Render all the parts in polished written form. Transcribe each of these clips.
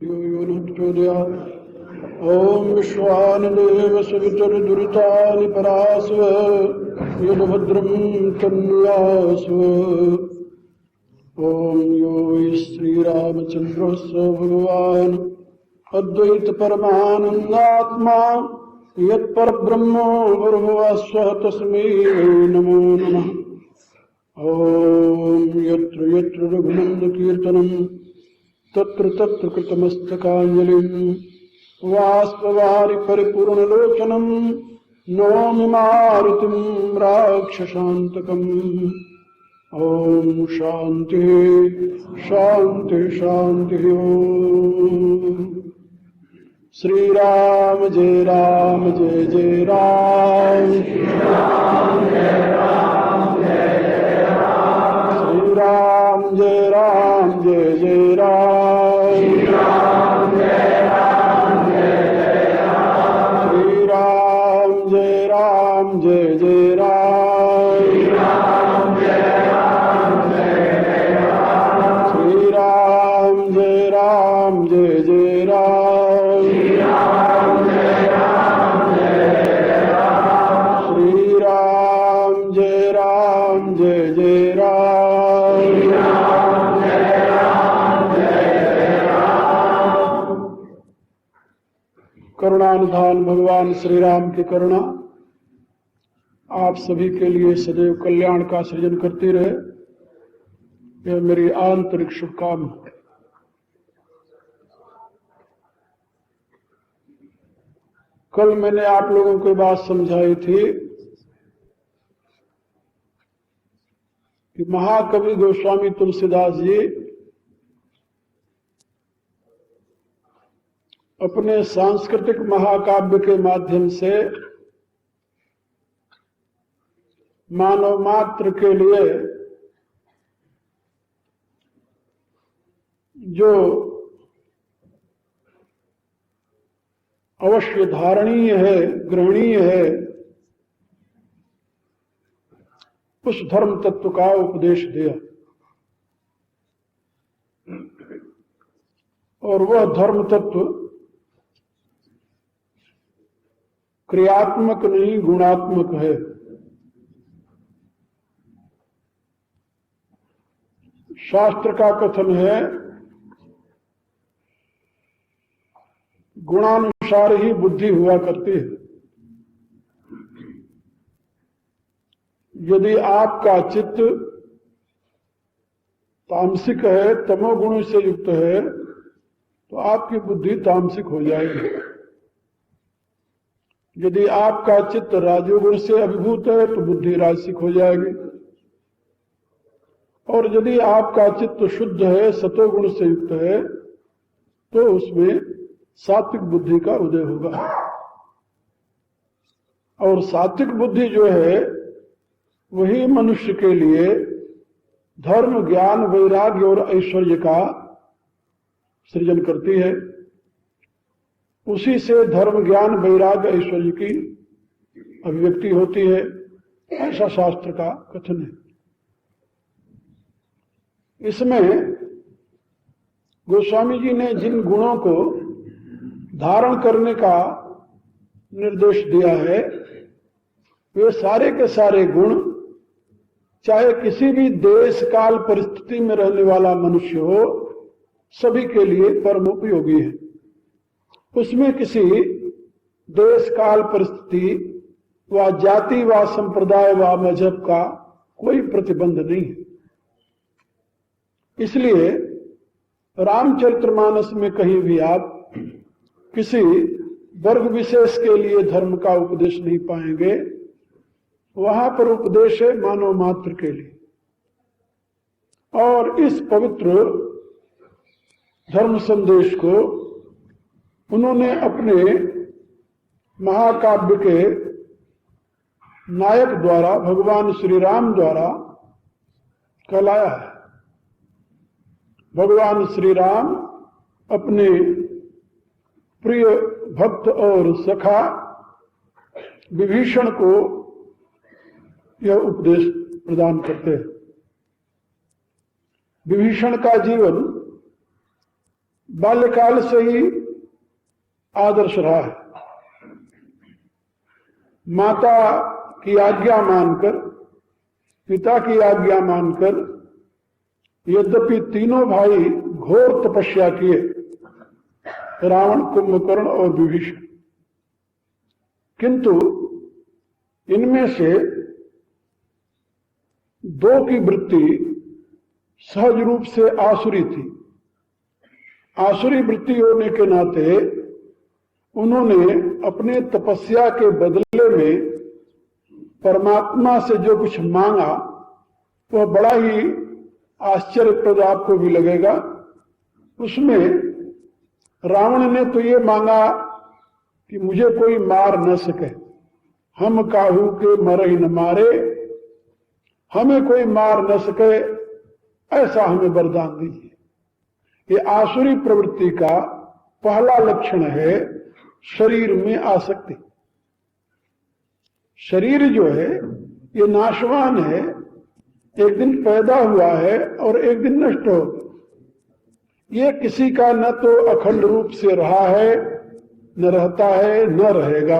यो यो न प्रचोदयात्। ओम विश्वानदेव सवितुर्दुरितानि परास्व यद्भद्रं तन्यास्व। ओम यो श्रीरामचन्द्रस्य भगवान् अद्वैत परमानन्दात्मा यत्परब्रह्म भर्गवस्व तस्मै नमो नमः। ओम यत्र यत्र रघुनन्दकीर्तनं तत्र तत्र कृतमस्तकाञ्जलिं वाष्पवारि परिपूर्णलोचनं नौमि मारुतिं राक्षसान्तकम्। ओम शांति शांति शांति। ओम श्री राम जय राम जय जय राम। श्री राम जय राम जय जय राम। श्री राम जय राम जय जय राम। श्री राम जय राम जय जय राम। श्री राम जय राम जय जय राम। श्री राम जय राम जय जय राम। श्री राम जय राम जय जय राम। श्री राम जय राम जय जय राम। श्री राम जय राम जय जय राम। श्री राम जय राम जय जय राम। करुणानिधान भगवान श्री राम की करुणा आप सभी के लिए सदैव कल्याण का सृजन करती रहे, यह मेरी आंतरिक शुभकामना। कल मैंने आप लोगों को बात समझाई थी कि महाकवि गोस्वामी तुलसीदास जी अपने सांस्कृतिक महाकाव्य के माध्यम से मानव मात्र के लिए जो अवश्य धारणीय है, ग्रहणीय है, उस धर्म तत्व का उपदेश दिया। और वह धर्म तत्व क्रियात्मक नहीं गुणात्मक है। शास्त्र का कथन है गुणानुसार ही बुद्धि हुआ करती है। यदि आपका चित्त तामसिक है, तमोगुण से युक्त है, तो आपकी बुद्धि तामसिक हो जाएगी। यदि आपका चित्त राजोगुण से अभिभूत है तो बुद्धि राजसिक हो जाएगी। और यदि आपका चित्त शुद्ध है, सतोगुण से युक्त है, तो उसमें सात्विक बुद्धि का उदय होगा। और सात्विक बुद्धि जो है वही मनुष्य के लिए धर्म, ज्ञान, वैराग्य और ऐश्वर्य का सृजन करती है। उसी से धर्म, ज्ञान, वैराग्य, ऐश्वर्य की अभिव्यक्ति होती है, ऐसा शास्त्र का कथन है। इसमें गोस्वामी जी ने जिन गुणों को धारण करने का निर्देश दिया है, वे सारे के सारे गुण चाहे किसी भी देश काल परिस्थिति में रहने वाला मनुष्य हो, सभी के लिए परम उपयोगी है। उसमें किसी देश काल परिस्थिति व जाति व संप्रदाय व मजहब का कोई प्रतिबंध नहीं है। इसलिए रामचरितमानस में कहीं भी आप किसी वर्ग विशेष के लिए धर्म का उपदेश नहीं पाएंगे। वहां पर उपदेश है मानव मात्र के लिए। और इस पवित्र धर्म संदेश को उन्होंने अपने महाकाव्य के नायक द्वारा, भगवान श्री राम द्वारा कहलाया है। भगवान श्री राम अपने प्रिय भक्त और सखा विभीषण को यह उपदेश प्रदान करते हैं। विभीषण का जीवन बाल्यकाल से ही आदर्श रहा है। माता की आज्ञा मानकर, पिता की आज्ञा मानकर, यद्यपि तीनों भाई घोर तपस्या किए, रावण, कुंभकर्ण और विभीषण, किंतु इनमें से दो की वृत्ति सहज रूप से आसुरी थी। आसुरी वृत्ति होने के नाते उन्होंने अपने तपस्या के बदले में परमात्मा से जो कुछ मांगा वह बड़ा ही आश्चर्यप्रद आपको भी लगेगा। उसमें रावण ने तो ये मांगा कि मुझे कोई मार न सके, हम काहू के मरहि न मारे, हमें कोई मार न सके, ऐसा हमें वरदान दीजिए। ये आसुरी प्रवृत्ति का पहला लक्षण है शरीर में आसक्ति। शरीर जो है ये नाशवान है, एक दिन पैदा हुआ है और एक दिन नष्ट होगा। ये किसी का न तो अखंड रूप से रहा है, न रहता है, न रहेगा।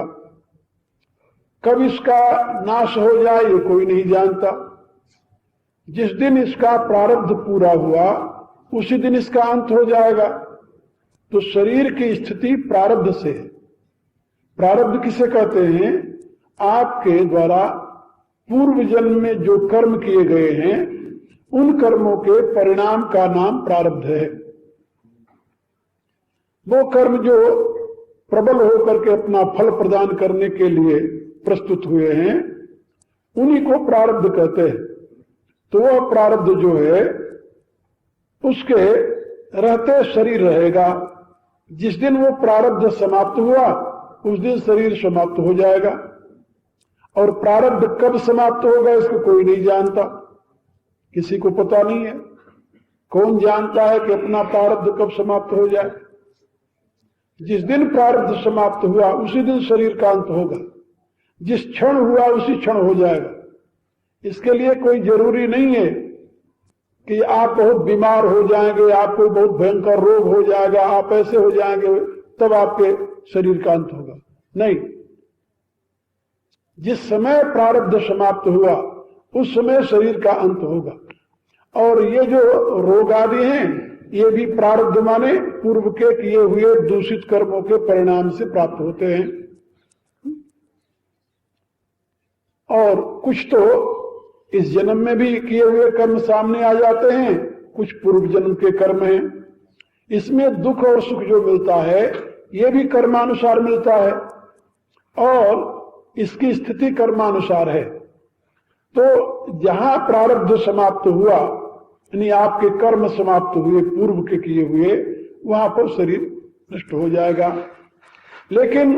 कब इसका नाश हो जाए ये कोई नहीं जानता। जिस दिन इसका प्रारब्ध पूरा हुआ उसी दिन इसका अंत हो जाएगा। तो शरीर की स्थिति प्रारब्ध से है। प्रारब्ध किसे कहते हैं? आपके द्वारा पूर्व जन्म में जो कर्म किए गए हैं उन कर्मों के परिणाम का नाम प्रारब्ध है। वो कर्म जो प्रबल होकर के अपना फल प्रदान करने के लिए प्रस्तुत हुए हैं उन्हीं को प्रारब्ध कहते हैं। तो वह प्रारब्ध जो है उसके रहते शरीर रहेगा। जिस दिन वो प्रारब्ध समाप्त हुआ उस दिन शरीर समाप्त हो जाएगा। और प्रारब्ध कब समाप्त होगा इसको कोई नहीं जानता, किसी को पता नहीं है। कौन जानता है कि अपना प्रारब्ध कब समाप्त हो जाए? जिस दिन प्रारब्ध समाप्त हुआ उसी दिन शरीर का अंत होगा। जिस क्षण हुआ उसी क्षण हो जाएगा। इसके लिए कोई जरूरी नहीं है कि आप बहुत बीमार हो जाएंगे, आपको बहुत भयंकर रोग हो जाएगा, आप ऐसे हो जाएंगे तब आपके शरीर का अंत होगा। नहीं, जिस समय प्रारब्ध समाप्त हुआ उस समय शरीर का अंत होगा। और ये जो रोग आदि हैं ये भी प्रारब्ध माने पूर्व के किए हुए दूषित कर्मों के परिणाम से प्राप्त होते हैं। और कुछ तो इस जन्म में भी किए हुए कर्म सामने आ जाते हैं, कुछ पूर्व जन्म के कर्म हैं। इसमें दुख और सुख जो मिलता है ये भी कर्मानुसार मिलता है और इसकी स्थिति कर्मानुसार है। तो जहां प्रारब्ध समाप्त हुआ यानी आपके कर्म समाप्त हुए पूर्व के किए हुए, वहां पर शरीर नष्ट हो जाएगा। लेकिन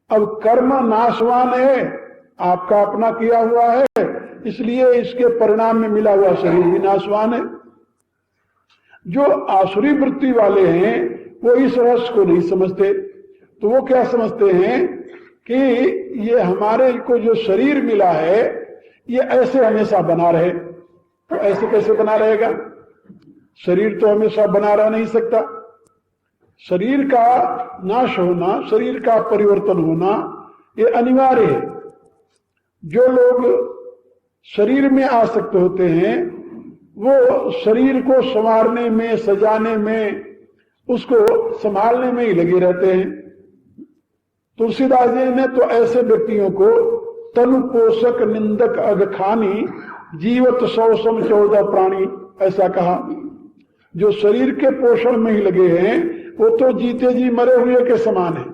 अब कर्म नाशवान है, आपका अपना किया हुआ है, इसलिए इसके परिणाम में मिला हुआ शरीर भी नाशवान है। जो आसुरी वृत्ति वाले हैं वो इस रहस्य को नहीं समझते। तो वो क्या समझते हैं कि ये हमारे को जो शरीर मिला है ये ऐसे हमेशा बना रहे। तो ऐसे कैसे बना रहेगा? शरीर तो हमेशा बना रह नहीं सकता। शरीर का नाश होना, शरीर का परिवर्तन होना ये अनिवार्य है। जो लोग शरीर में आसक्त होते हैं वो शरीर को संवारने में, सजाने में, उसको संभालने में ही लगे रहते हैं। तुलसीदास जी ने तो ऐसे व्यक्तियों को तनु पोषक निंदक अगखानी जीवत 100 14 प्राणी ऐसा कहा। जो शरीर के पोषण में ही लगे हैं वो तो जीते जी मरे हुए के समान है।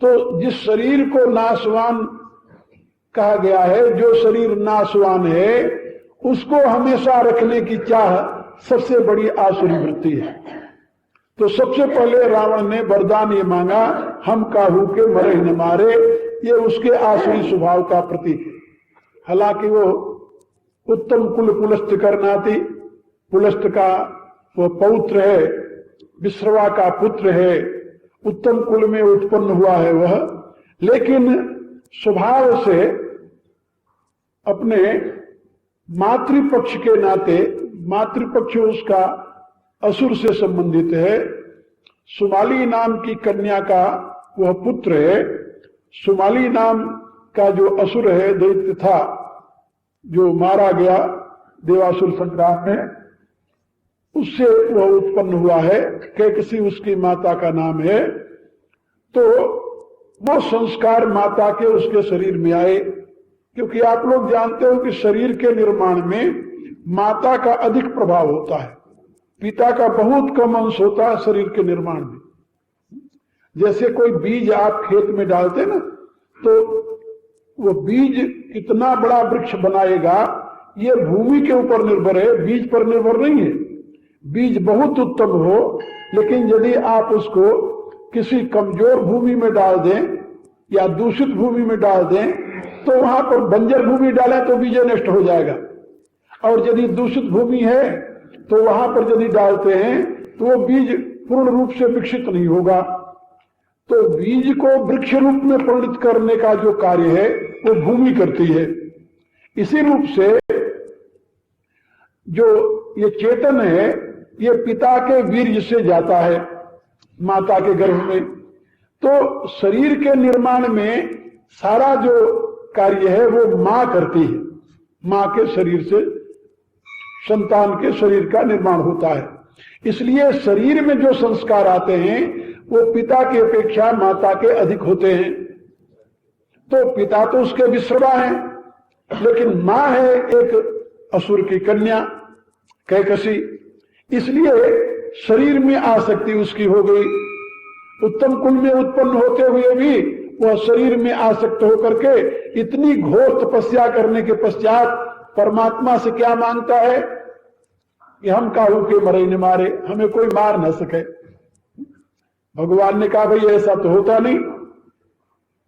तो जिस शरीर को नाशवान कहा गया है, जो शरीर नाशवान है उसको हमेशा रखने की चाह सबसे बड़ी आसुरी वृत्ति है। तो सबसे पहले रावण ने वरदान ये मांगा, हम काहू के मरे न मारे। ये उसके आसुरी स्वभाव का प्रतीक है। हालांकि वो उत्तम कुल पुलस्त करनाती, पुलस्त का वो पौत्र है, विश्रवा का पुत्र है, उत्तम कुल में उत्पन्न हुआ है वह, लेकिन स्वभाव से अपने मातृपक्ष के नाते, मातृपक्ष उसका असुर से संबंधित है। सुमाली नाम की कन्या का वह पुत्र है। सुमाली नाम का जो असुर है, दैत्य था, जो मारा गया देवासुर संग्राम में, उससे वह उत्पन्न हुआ है। कैकसी उसकी माता का नाम है। तो वो संस्कार माता के उसके शरीर में आए, क्योंकि आप लोग जानते हो कि शरीर के निर्माण में माता का अधिक प्रभाव होता है, पिता का बहुत कम अंश होता है शरीर के निर्माण में। जैसे कोई बीज आप खेत में डालते ना, तो वो बीज कितना बड़ा वृक्ष बनाएगा ये भूमि के ऊपर निर्भर है, बीज पर निर्भर नहीं है। बीज बहुत उत्तम हो, लेकिन यदि आप उसको किसी कमजोर भूमि में डाल दें या दूषित भूमि में डाल दें, तो वहां पर बंजर भूमि डालें तो बीज नष्ट हो जाएगा। और यदि दूषित भूमि है तो वहां पर यदि डालते हैं तो वो बीज पूर्ण रूप से विकसित नहीं होगा। तो बीज को वृक्ष रूप में परिणत करने का जो कार्य है वो भूमि करती है। इसी रूप से जो ये चेतन है, ये पिता के वीर्य से जाता है माता के गर्भ में। तो शरीर के निर्माण में सारा जो कार्य है वो मां करती है। मां के शरीर से संतान के शरीर का निर्माण होता है। इसलिए शरीर में जो संस्कार आते हैं वो पिता की अपेक्षा माता के अधिक होते हैं। तो पिता तो उसके विश्रवा है, लेकिन मां है एक असुर की कन्या कैकसी, इसलिए शरीर में आसक्ति उसकी हो गई। उत्तम कुल में उत्पन्न होते हुए भी वह शरीर में आसक्त होकर के इतनी घोर तपस्या करने के पश्चात परमात्मा से क्या मांगता है कि हम काहू के मरे न मारे, हमें कोई मार न सके। भगवान ने कहा भाई ऐसा तो होता नहीं।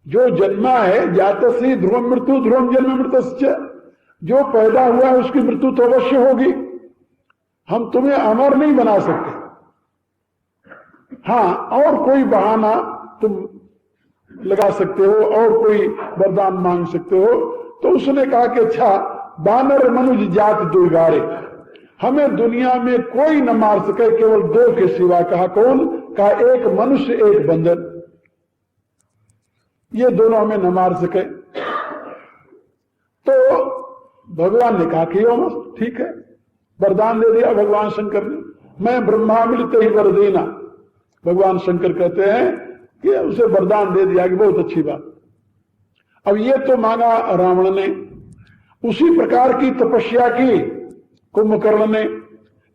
जो जन्मा है जातस्य ध्रुवम मृत्यु ध्रुवम जन्म मृतस्य, जो पैदा हुआ है उसकी मृत्यु तो अवश्य होगी। हम तुम्हें अमर नहीं बना सकते। हाँ, और कोई बहाना तुम लगा सकते हो और कोई वरदान मांग सकते हो। तो उसने कहा कि अच्छा, बानर मनुज जात दुर्गारे, हमें दुनिया में कोई न मार सके केवल दो के सिवा। कहा कौन? कहा एक मनुष्य एक बंदर, ये दोनों हमें न मार सके। तो भगवान ने कहा कि ठीक है, वरदान दे दिया भगवान शंकर ने। मैं ब्रह्मा मिलते ही वर देना, भगवान शंकर कहते हैं कि उसे वरदान दे दिया कि बहुत अच्छी बात। अब ये तो मांगा रावण ने, उसी प्रकार की तपस्या की कुंभकर्ण ने।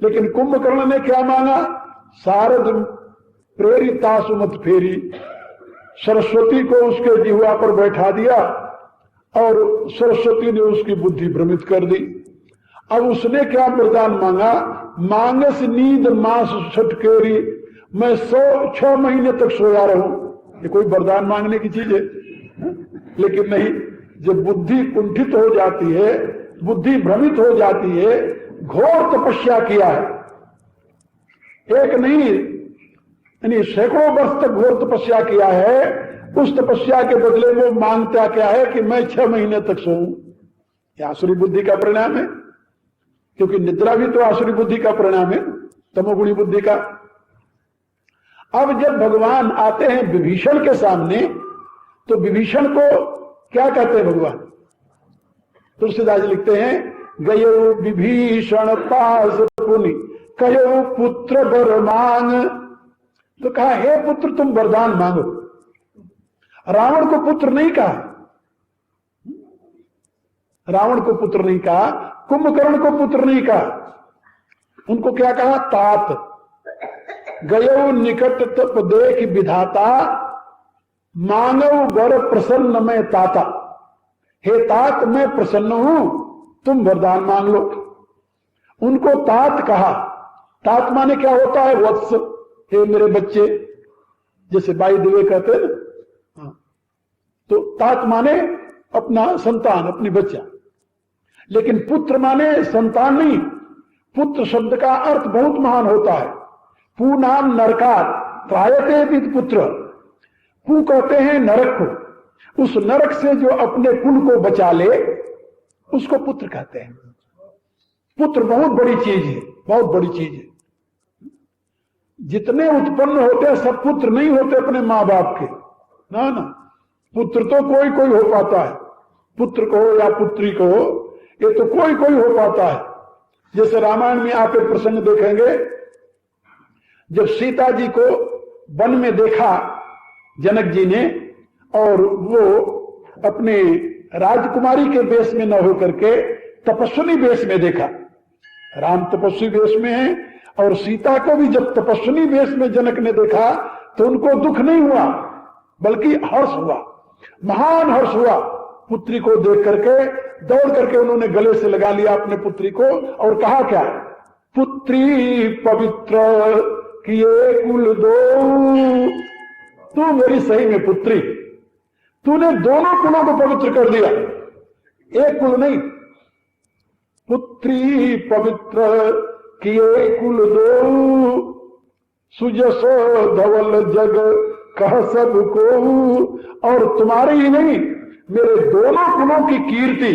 लेकिन कुंभकर्ण ने क्या मांगा? शारद प्रेरिता सुमत फेरी, सरस्वती को उसके जिह्वा पर बैठा दिया और सरस्वती ने उसकी बुद्धि भ्रमित कर दी। अब उसने क्या वरदान मांगा? मांगस नींद मास छटकेरी, मैं 6 महीने तक सोया रहूं। ये कोई वरदान मांगने की चीज है? लेकिन नहीं, जब बुद्धि कुंठित हो जाती है, बुद्धि भ्रमित हो जाती है, घोर तपस्या किया है, एक नहीं यानी सैकड़ों वर्ष तक घोर तपस्या किया है। उस तपस्या के बदले वो मांगता क्या है कि मैं 6 महीने तक सोऊं। यह आसुरी बुद्धि का परिणाम है, क्योंकि निद्रा भी तो आसुरी बुद्धि का परिणाम है, तमोगुणी बुद्धि का। अब जब भगवान आते हैं विभीषण के सामने, तो विभीषण को क्या कहते हैं भगवान? तुलसीदास जी लिखते हैं, गयो विभीषण पास पुनि कहो पुत्र वर मांग। तो कहा हे पुत्र तुम वरदान मांगो। रावण को पुत्र नहीं कहा, रावण को पुत्र नहीं कहा, कुंभकर्ण को पुत्र नहीं कहा, उनको क्या कहा? तात। गयो निकट तप देख विधाता, मांगव वर प्रसन्न में ताता। हे तात, मैं प्रसन्न हूं, तुम वरदान मांग लो। उनको तात कहा। तात माने क्या होता है? वत्स, हे मेरे बच्चे, जैसे बाई दिवे कहते हैं ना। तो तात माने अपना संतान, अपनी बच्चा। लेकिन पुत्र माने संतान नहीं। पुत्र शब्द का अर्थ बहुत महान होता है। पू नाम नरकात त्रायते विद पुत्र। पू कहते हैं नरक को, उस नरक से जो अपने कुल को बचा ले उसको पुत्र कहते हैं। पुत्र बहुत बड़ी चीज है, बहुत बड़ी चीज है। जितने उत्पन्न होते हैं सब पुत्र नहीं होते अपने मां बाप के, ना ना, पुत्र तो कोई कोई हो पाता है, पुत्र को या पुत्री को, ये तो कोई कोई हो पाता है। जैसे रामायण में आप एक प्रसंग देखेंगे, जब सीता जी को वन में देखा जनक जी ने, और वो अपने राजकुमारी के वेश में न होकर के तपस्विनी वेश में देखा। राम तपस्वी वेश में है, और सीता को भी जब तपस्विनी वेश में जनक ने देखा तो उनको दुख नहीं हुआ बल्कि हर्ष हुआ, महान हर्ष हुआ। पुत्री को देख करके दौड़ करके उन्होंने गले से लगा लिया अपने पुत्री को और कहा क्या, पुत्री पवित्र किए कुल दो, तू मेरी सही में पुत्री, तूने दोनों कुलों को पवित्र कर दिया, एक कुल नहीं। पुत्री पवित्र किए कुल दो, सुजस धवल जग कह सब को, और तुम्हारे ही नहीं मेरे दोनों कुलों की कीर्ति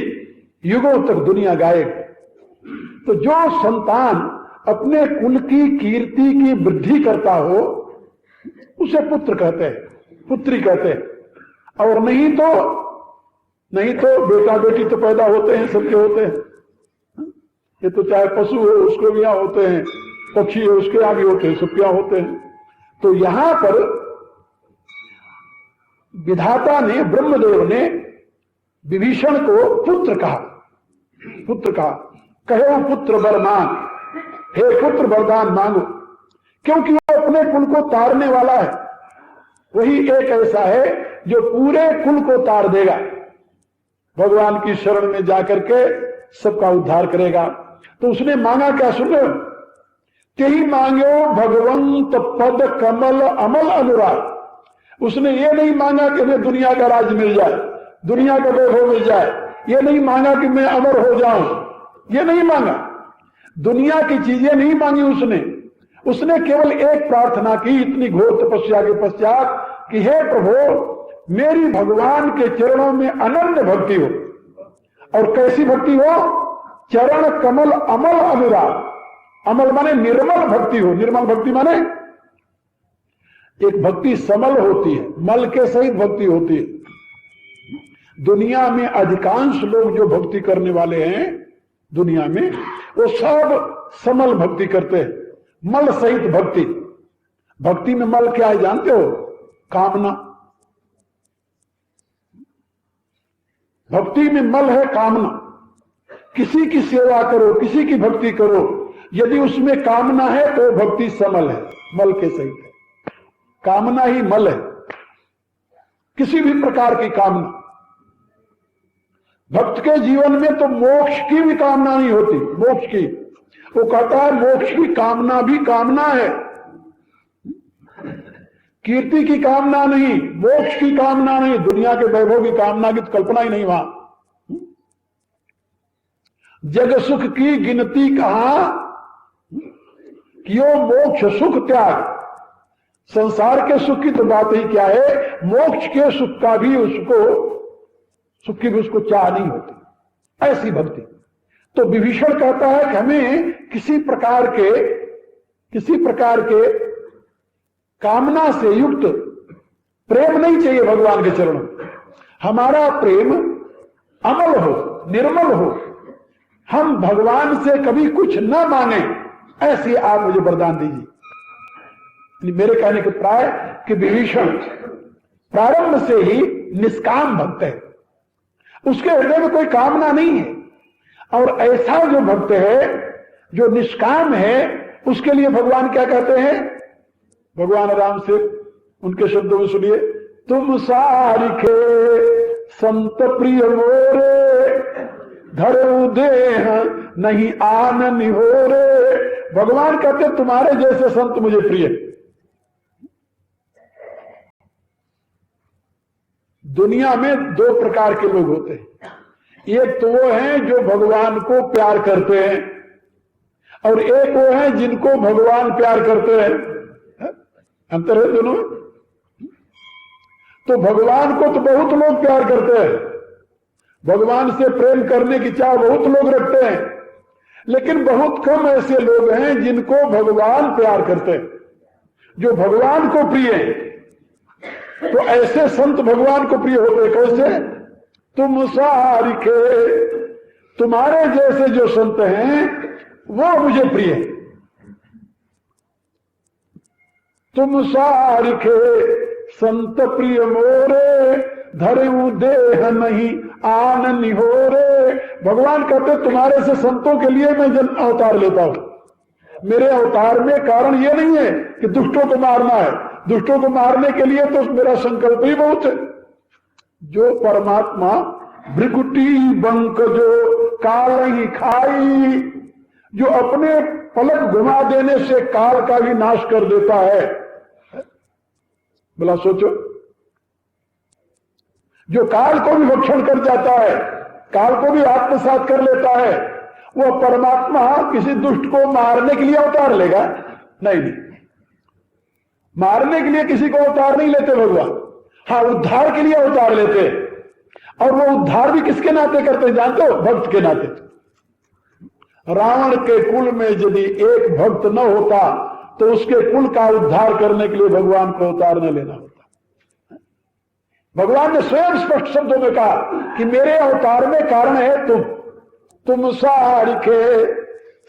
युगों तक दुनिया गाएगी। तो जो संतान अपने कुल की कीर्ति की वृद्धि करता हो उसे पुत्र कहते हैं, पुत्री कहते हैं। और नहीं तो बेटा बेटी तो पैदा होते हैं, सबके होते हैं, ये तो चाहे पशु हो उसको भी यहाँ होते हैं, पक्षी हो उसके यहाँ भी होते हैं, सबके यहाँ होते हैं। तो यहां पर विधाता ने, ब्रह्मदेव ने विभीषण को पुत्र कहा, पुत्र कहा, कहे पुत्र वरमान, हे पुत्र वरदान मांगो, क्योंकि वो अपने कुल को तारने वाला है। वही एक ऐसा है जो पूरे कुल को तार देगा, भगवान की शरण में जाकर के सबका उद्धार करेगा। तो उसने मांगा क्या, सुनो, तेही मांगो भगवंत पद कमल अमल अनुराग। उसने ये नहीं मांगा कि मैं दुनिया का राज मिल जाए, दुनिया का वैभव मिल जाए, ये नहीं मांगा कि मैं अमर हो जाऊं, ये नहीं मांगा, दुनिया की चीजें नहीं मांगी उसने केवल एक प्रार्थना की इतनी घोर तपस्या के पश्चात कि हे प्रभु मेरी भगवान के चरणों में अनन्य भक्ति हो। और कैसी भक्ति हो, चरण कमल अमल अनुराग, अमल माने निर्मल भक्ति हो। निर्मल भक्ति माने एक भक्ति समल होती है, मल के सहित भक्ति होती है। दुनिया में अधिकांश लोग जो भक्ति करने वाले हैं दुनिया में, वो सब समल भक्ति करते हैं, मल सहित भक्ति। भक्ति में मल क्या है जानते हो, कामना। भक्ति में मल है कामना। किसी की सेवा करो, किसी की भक्ति करो, यदि उसमें कामना है तो भक्ति समल है, मल के सहित है। कामना ही मल है, किसी भी प्रकार की कामना। भक्त के जीवन में तो मोक्ष की भी कामना नहीं होती, मोक्ष की, वो कहता है मोक्ष की कामना भी कामना है, कीर्ति की कामना नहीं, मोक्ष की कामना नहीं, दुनिया के वैभव की कामना की तो कल्पना ही नहीं वहां। जग सुख की गिनती कहां, कियो मोक्ष सुख त्याग। संसार के सुख की तो बात ही क्या है, मोक्ष के सुख का भी उसको, सुख की भी उसको चाह नहीं होती, ऐसी भक्ति। तो विभीषण कहता है कि हमें किसी प्रकार के कामना से युक्त प्रेम नहीं चाहिए भगवान के चरणों में। हमारा प्रेम अमल हो, निर्मल हो, हम भगवान से कभी कुछ न मांगे, ऐसी आप मुझे वरदान दीजिए। मेरे कहने के प्राय कि विभीषण प्रारंभ से ही निष्काम भक्त है, उसके हृदय में कोई कामना नहीं है। और ऐसा जो भक्त है जो निष्काम है, उसके लिए भगवान क्या कहते हैं, भगवान राम से उनके शब्दों में सुनिए, तुम सारिखे संत प्रिय मोरे, धरो देह नहीं आनन हो रे। भगवान कहते तुम्हारे जैसे संत मुझे प्रिय। दुनिया में दो प्रकार के लोग होते हैं, एक तो वो हैं जो भगवान को प्यार करते हैं, और एक वो हैं जिनको भगवान प्यार करते हैं। अंतर है दोनों। तो भगवान को तो बहुत लोग प्यार करते हैं, भगवान से प्रेम करने की चाह बहुत लोग रखते हैं, लेकिन बहुत कम ऐसे लोग हैं जिनको भगवान प्यार करते हैं। जो भगवान को प्रिय है। तो ऐसे संत भगवान को प्रिय होते कैसे? तुम सारिखे, तुम्हारे जैसे जो संत हैं वो मुझे प्रिय है। तुम सारिखे संत प्रिय मोरे, धरेऊ देह नहीं आन निहोरे। भगवान कहते तुम्हारे से संतों के लिए मैं जन्म अवतार लेता हूं। मेरे अवतार में कारण ये नहीं है कि दुष्टों को मारना है। दुष्टों को मारने के लिए तो मेरा संकल्प ही बहुत है। जो परमात्मा भृकुटी बंक जो काल ही खाई, जो अपने पलक घुमा देने से काल का भी नाश कर देता है। बोला सोचो, जो काल को भी भक्षण कर जाता है, काल को भी आत्मसात कर लेता है, वो परमात्मा किसी दुष्ट को मारने के लिए अवतार लेगा? नहीं, मारने के लिए किसी को अवतार नहीं लेते भगवान। हाँ, उद्धार के लिए अवतार लेते। और वो उद्धार भी किसके नाते करते जानते हो? भक्त के नाते। रावण के कुल में यदि एक भक्त न होता तो उसके कुल का उद्धार करने के लिए भगवान को अवतार न लेना होता। भगवान ने स्वयं स्पष्ट शब्दों में कहा कि मेरे अवतार में कारण है तुम सारिखे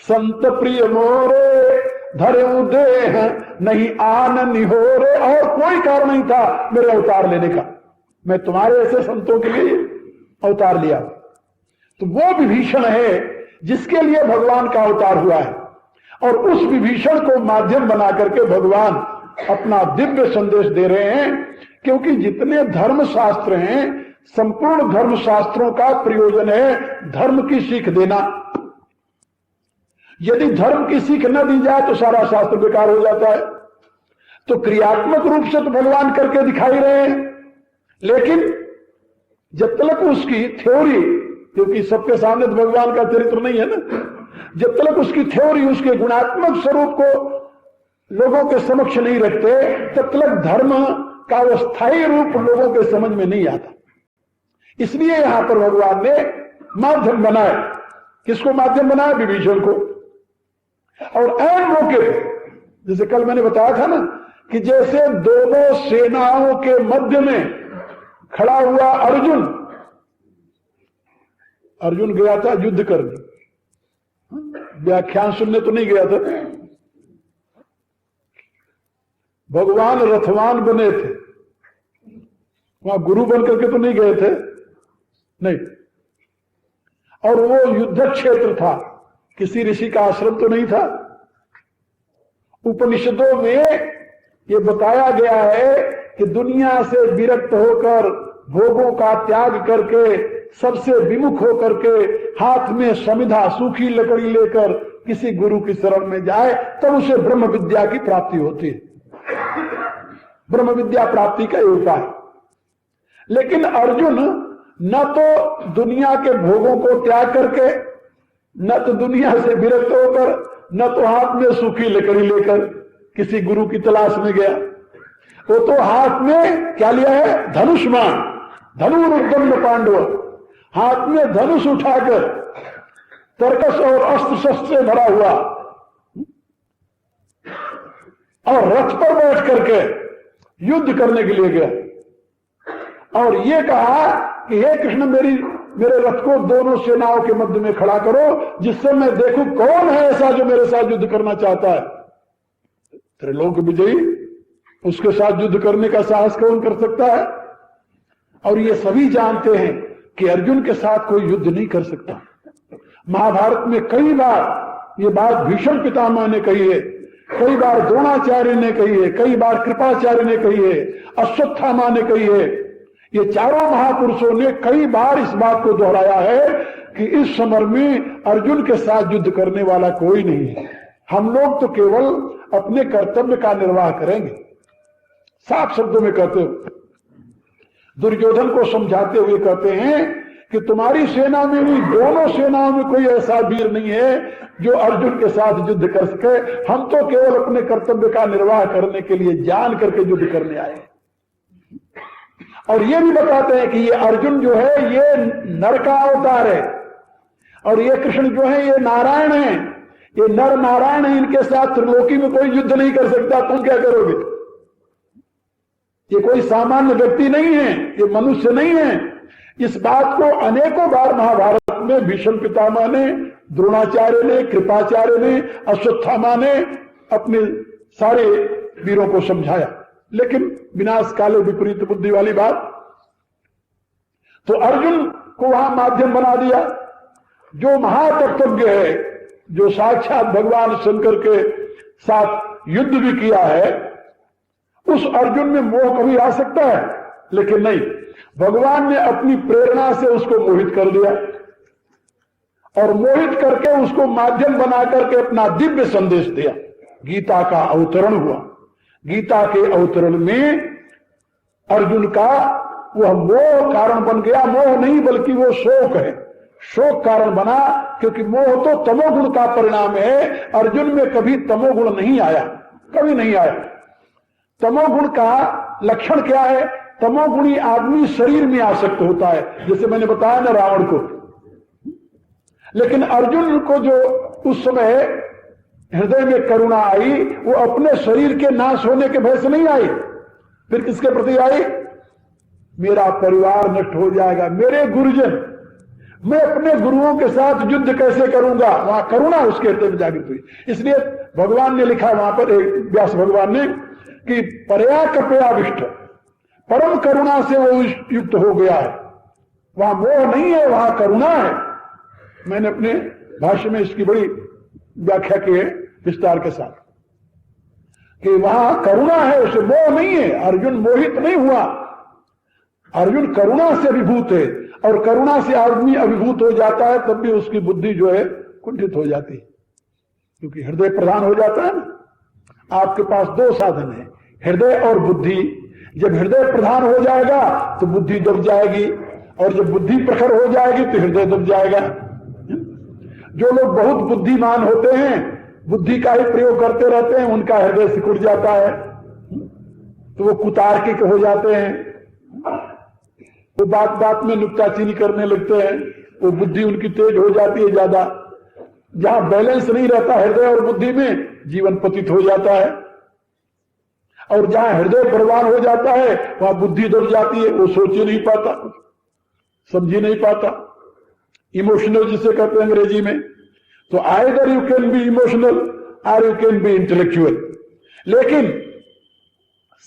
संत प्रिय मोरे, धरे देह नहीं आन निहोरे। और कोई कारण नहीं था मेरे अवतार लेने का, मैं तुम्हारे ऐसे संतों के लिए अवतार लिया। तो वो विभीषण है जिसके लिए भगवान का अवतार हुआ है। और उस विभीषण को माध्यम बना करके भगवान अपना दिव्य संदेश दे रहे हैं। क्योंकि जितने धर्म शास्त्र हैं, संपूर्ण धर्म शास्त्रों का प्रयोजन है धर्म की सीख देना। यदि धर्म की सीख न दी जाए तो सारा शास्त्र बेकार हो जाता है। तो क्रियात्मक रूप से तो भगवान करके दिखाई रहे हैं, लेकिन जब तक उसकी थ्योरी, क्योंकि सबके सामने तो भगवान का चरित्र नहीं है ना, जब तक उसकी थ्योरी, उसके गुणात्मक स्वरूप को लोगों के समक्ष नहीं रखते, तब तक धर्म का वो स्थायी रूप लोगों के समझ में नहीं आता। इसलिए यहां पर भगवान ने माध्यम बनाया। किसको माध्यम बनाया? विभीषण को। और ऐन मौके, जैसे कल मैंने बताया था ना कि जैसे दोनों सेनाओं के मध्य में खड़ा हुआ अर्जुन गया था युद्ध करने, व्याख्यान सुनने तो नहीं गया था। भगवान रथवान बने थे, वहां गुरु बन करके तो नहीं गए थे, नहीं। और वो युद्ध क्षेत्र था, किसी ऋषि का आश्रम तो नहीं था। उपनिषदों में ये बताया गया है कि दुनिया से विरक्त होकर, भोगों का त्याग करके, सबसे विमुख होकर के, हाथ में समिधा सूखी लकड़ी लेकर किसी गुरु की शरण में जाए तब उसे ब्रह्म विद्या की प्राप्ति होती है। ब्रह्म विद्या प्राप्ति का ये उपाय। लेकिन अर्जुन न तो दुनिया के भोगों को त्याग करके, न तो दुनिया से विरक्त होकर, न तो हाथ में सूखी लकड़ी लेकर किसी गुरु की तलाश में गया। वो तो हाथ में क्या लिया है? धनुष्मान, धनुरुद्दम्न पांडव, हाथ में धनुष उठाकर तर्कस और अस्त्र शस्त्र से भरा हुआ, और रथ पर बैठ करके युद्ध करने के लिए गया। और ये कहा कि हे कृष्ण, मेरे रथ को दोनों सेनाओं के मध्य में खड़ा करो, जिससे मैं देखूं कौन है ऐसा जो मेरे साथ युद्ध करना चाहता है। त्रिलोक विजयी, उसके साथ युद्ध करने का साहस कौन कर सकता है? और ये सभी जानते हैं कि अर्जुन के साथ कोई युद्ध नहीं कर सकता। महाभारत में कई बार ये बात भीष्म पितामह ने कही है, कई बार द्रोणाचार्य ने कही है, कई बार कृपाचार्य ने कही है, अश्वत्थामा ने कही है। ये चारों महापुरुषों ने कई बार इस बात को दोहराया है कि इस समर में अर्जुन के साथ युद्ध करने वाला कोई नहीं है। हम लोग तो केवल अपने कर्तव्य का निर्वाह करेंगे। साफ शब्दों में कहते हो, दुर्योधन को समझाते हुए कहते हैं कि तुम्हारी सेना में भी, दोनों सेनाओं में कोई ऐसा वीर नहीं है जो अर्जुन के साथ युद्ध कर सके। हम तो केवल अपने कर्तव्य का निर्वाह करने के लिए जान करके युद्ध करने आए। और ये भी बताते हैं कि ये अर्जुन जो है ये नर का अवतार है, और ये कृष्ण जो है ये नारायण है। ये नर नारायण है, इनके साथ त्रिलोकी में कोई युद्ध नहीं कर सकता, तुम क्या करोगे? ये कोई सामान्य व्यक्ति नहीं है, ये मनुष्य नहीं है। इस बात को अनेकों बार महाभारत में भीष्म पितामह ने, द्रोणाचार्य ने, कृपाचार्य ने, अश्वत्थामा ने अपने सारे वीरों को समझाया, लेकिन विनाश काले विपरीत बुद्धि वाली बात। तो अर्जुन को वहां माध्यम बना दिया। जो महातत्वज्ञ है, जो साक्षात भगवान शंकर के साथ युद्ध भी किया है, उस अर्जुन में मोह कभी आ सकता है? लेकिन नहीं, भगवान ने अपनी प्रेरणा से उसको मोहित कर दिया और मोहित करके उसको माध्यम बना करके अपना दिव्य संदेश दिया। गीता का अवतरण हुआ। गीता के अवतरण में अर्जुन का वह मोह कारण बन गया। मोह नहीं बल्कि वो शोक है, शोक कारण बना, क्योंकि मोह तो तमोगुण का परिणाम है। अर्जुन में कभी तमोगुण नहीं आया, कभी नहीं आया। तमोगुण का लक्षण क्या है? तमोगुणी आदमी शरीर में आसक्त होता है, जैसे मैंने बताया ना रावण को। लेकिन अर्जुन को जो उस समय हृदय में करुणा आई, वो अपने शरीर के नाश होने के भय से नहीं आई, फिर किसके प्रति आई? मेरा परिवार नष्ट हो जाएगा, मेरे गुरुजन, मैं अपने गुरुओं के साथ युद्ध कैसे करूंगा? वहां करुणा उसके हृदय में जागृत हुई। इसलिए भगवान ने लिखा वहां पर, व्यास भगवान ने, कि परया कपयाविष्ट, परम करुणा से वो युक्त हो गया है। वहां मोह नहीं है, वहां करुणा है। मैंने अपने भाष्य में इसकी बड़ी व्याख्या की है विस्तार के साथ, कि वहां करुणा है, उसे मोह नहीं है। अर्जुन मोहित नहीं हुआ, अर्जुन करुणा से अभिभूत है। और करुणा से आदमी अभिभूत हो जाता है तब भी उसकी बुद्धि जो है कुंठित हो जाती है, क्योंकि हृदय प्रधान हो जाता है ना। आपके पास दो साधन है, हृदय और बुद्धि। जब हृदय प्रधान हो जाएगा तो बुद्धि दब जाएगी, और जब बुद्धि प्रखर हो जाएगी तो हृदय दब जाएगा। जो लोग बहुत बुद्धिमान होते हैं, बुद्धि का ही प्रयोग करते रहते हैं, उनका हृदय सिकुड़ जाता है, तो वो कुतार्किक हो जाते हैं, वो बात बात में नुक्ताचीनी करने लगते हैं, वो बुद्धि उनकी तेज हो जाती है ज्यादा। जहां बैलेंस नहीं रहता हृदय और बुद्धि में, जीवन पतित हो जाता है। और जहां हृदय बलवान हो जाता है वहां बुद्धि दब जाती है, वो सोच ही नहीं पाता, समझ ही नहीं पाता। इमोशनल जिसे कहते हैं अंग्रेजी में। तो either you can be emotional और यू कैन बी इंटेलेक्चुअल। लेकिन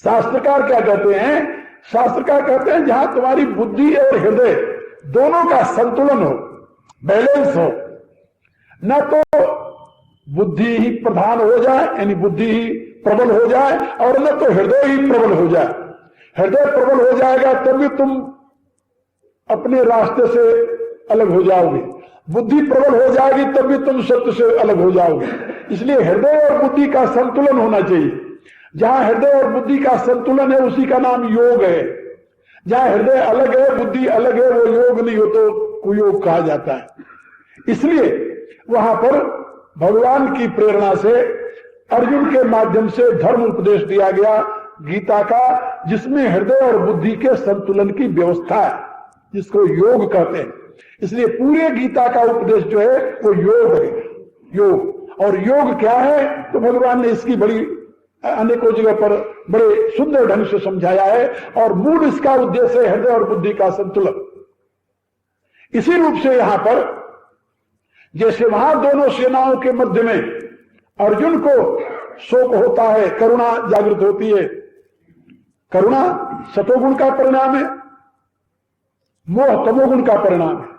शास्त्रकार क्या कहते हैं? शास्त्रकार कहते हैं जहां तुम्हारी बुद्धि और हृदय दोनों का संतुलन हो, बैलेंस हो, न तो बुद्धि ही प्रधान हो जाए, यानी बुद्धि ही प्रबल हो जाए, और न तो हृदय ही प्रबल हो जाए। हृदय प्रबल हो जाएगा तब भी तुम अपने रास्ते से अलग हो जाओगे, बुद्धि प्रबल हो जाएगी तब भी तुम सत्य से अलग हो जाओगे। इसलिए हृदय और बुद्धि का संतुलन होना चाहिए। जहां हृदय और बुद्धि का संतुलन है उसी का नाम योग है। जहां हृदय अलग है, बुद्धि अलग है, वो योग नहीं हो तो कुयोग कहा जाता है। इसलिए वहां पर भगवान की प्रेरणा से अर्जुन के माध्यम से धर्म उपदेश दिया गया गीता का, जिसमें हृदय और बुद्धि के संतुलन की व्यवस्था है, जिसको योग कहते हैं। इसलिए पूरे गीता का उपदेश जो है वो योग है, योग। और योग क्या है तो भगवान ने इसकी बड़ी अनेकों जगह पर बड़े सुंदर ढंग से समझाया है, और मूल इसका उद्देश्य है हृदय और बुद्धि का संतुलन। इसी रूप से यहां पर जैसे वहां दोनों सेनाओं के मध्य में अर्जुन को शोक होता है, करुणा जागृत होती है। करुणा सतोगुण का परिणाम है, मोह तमोगुण का परिणाम है।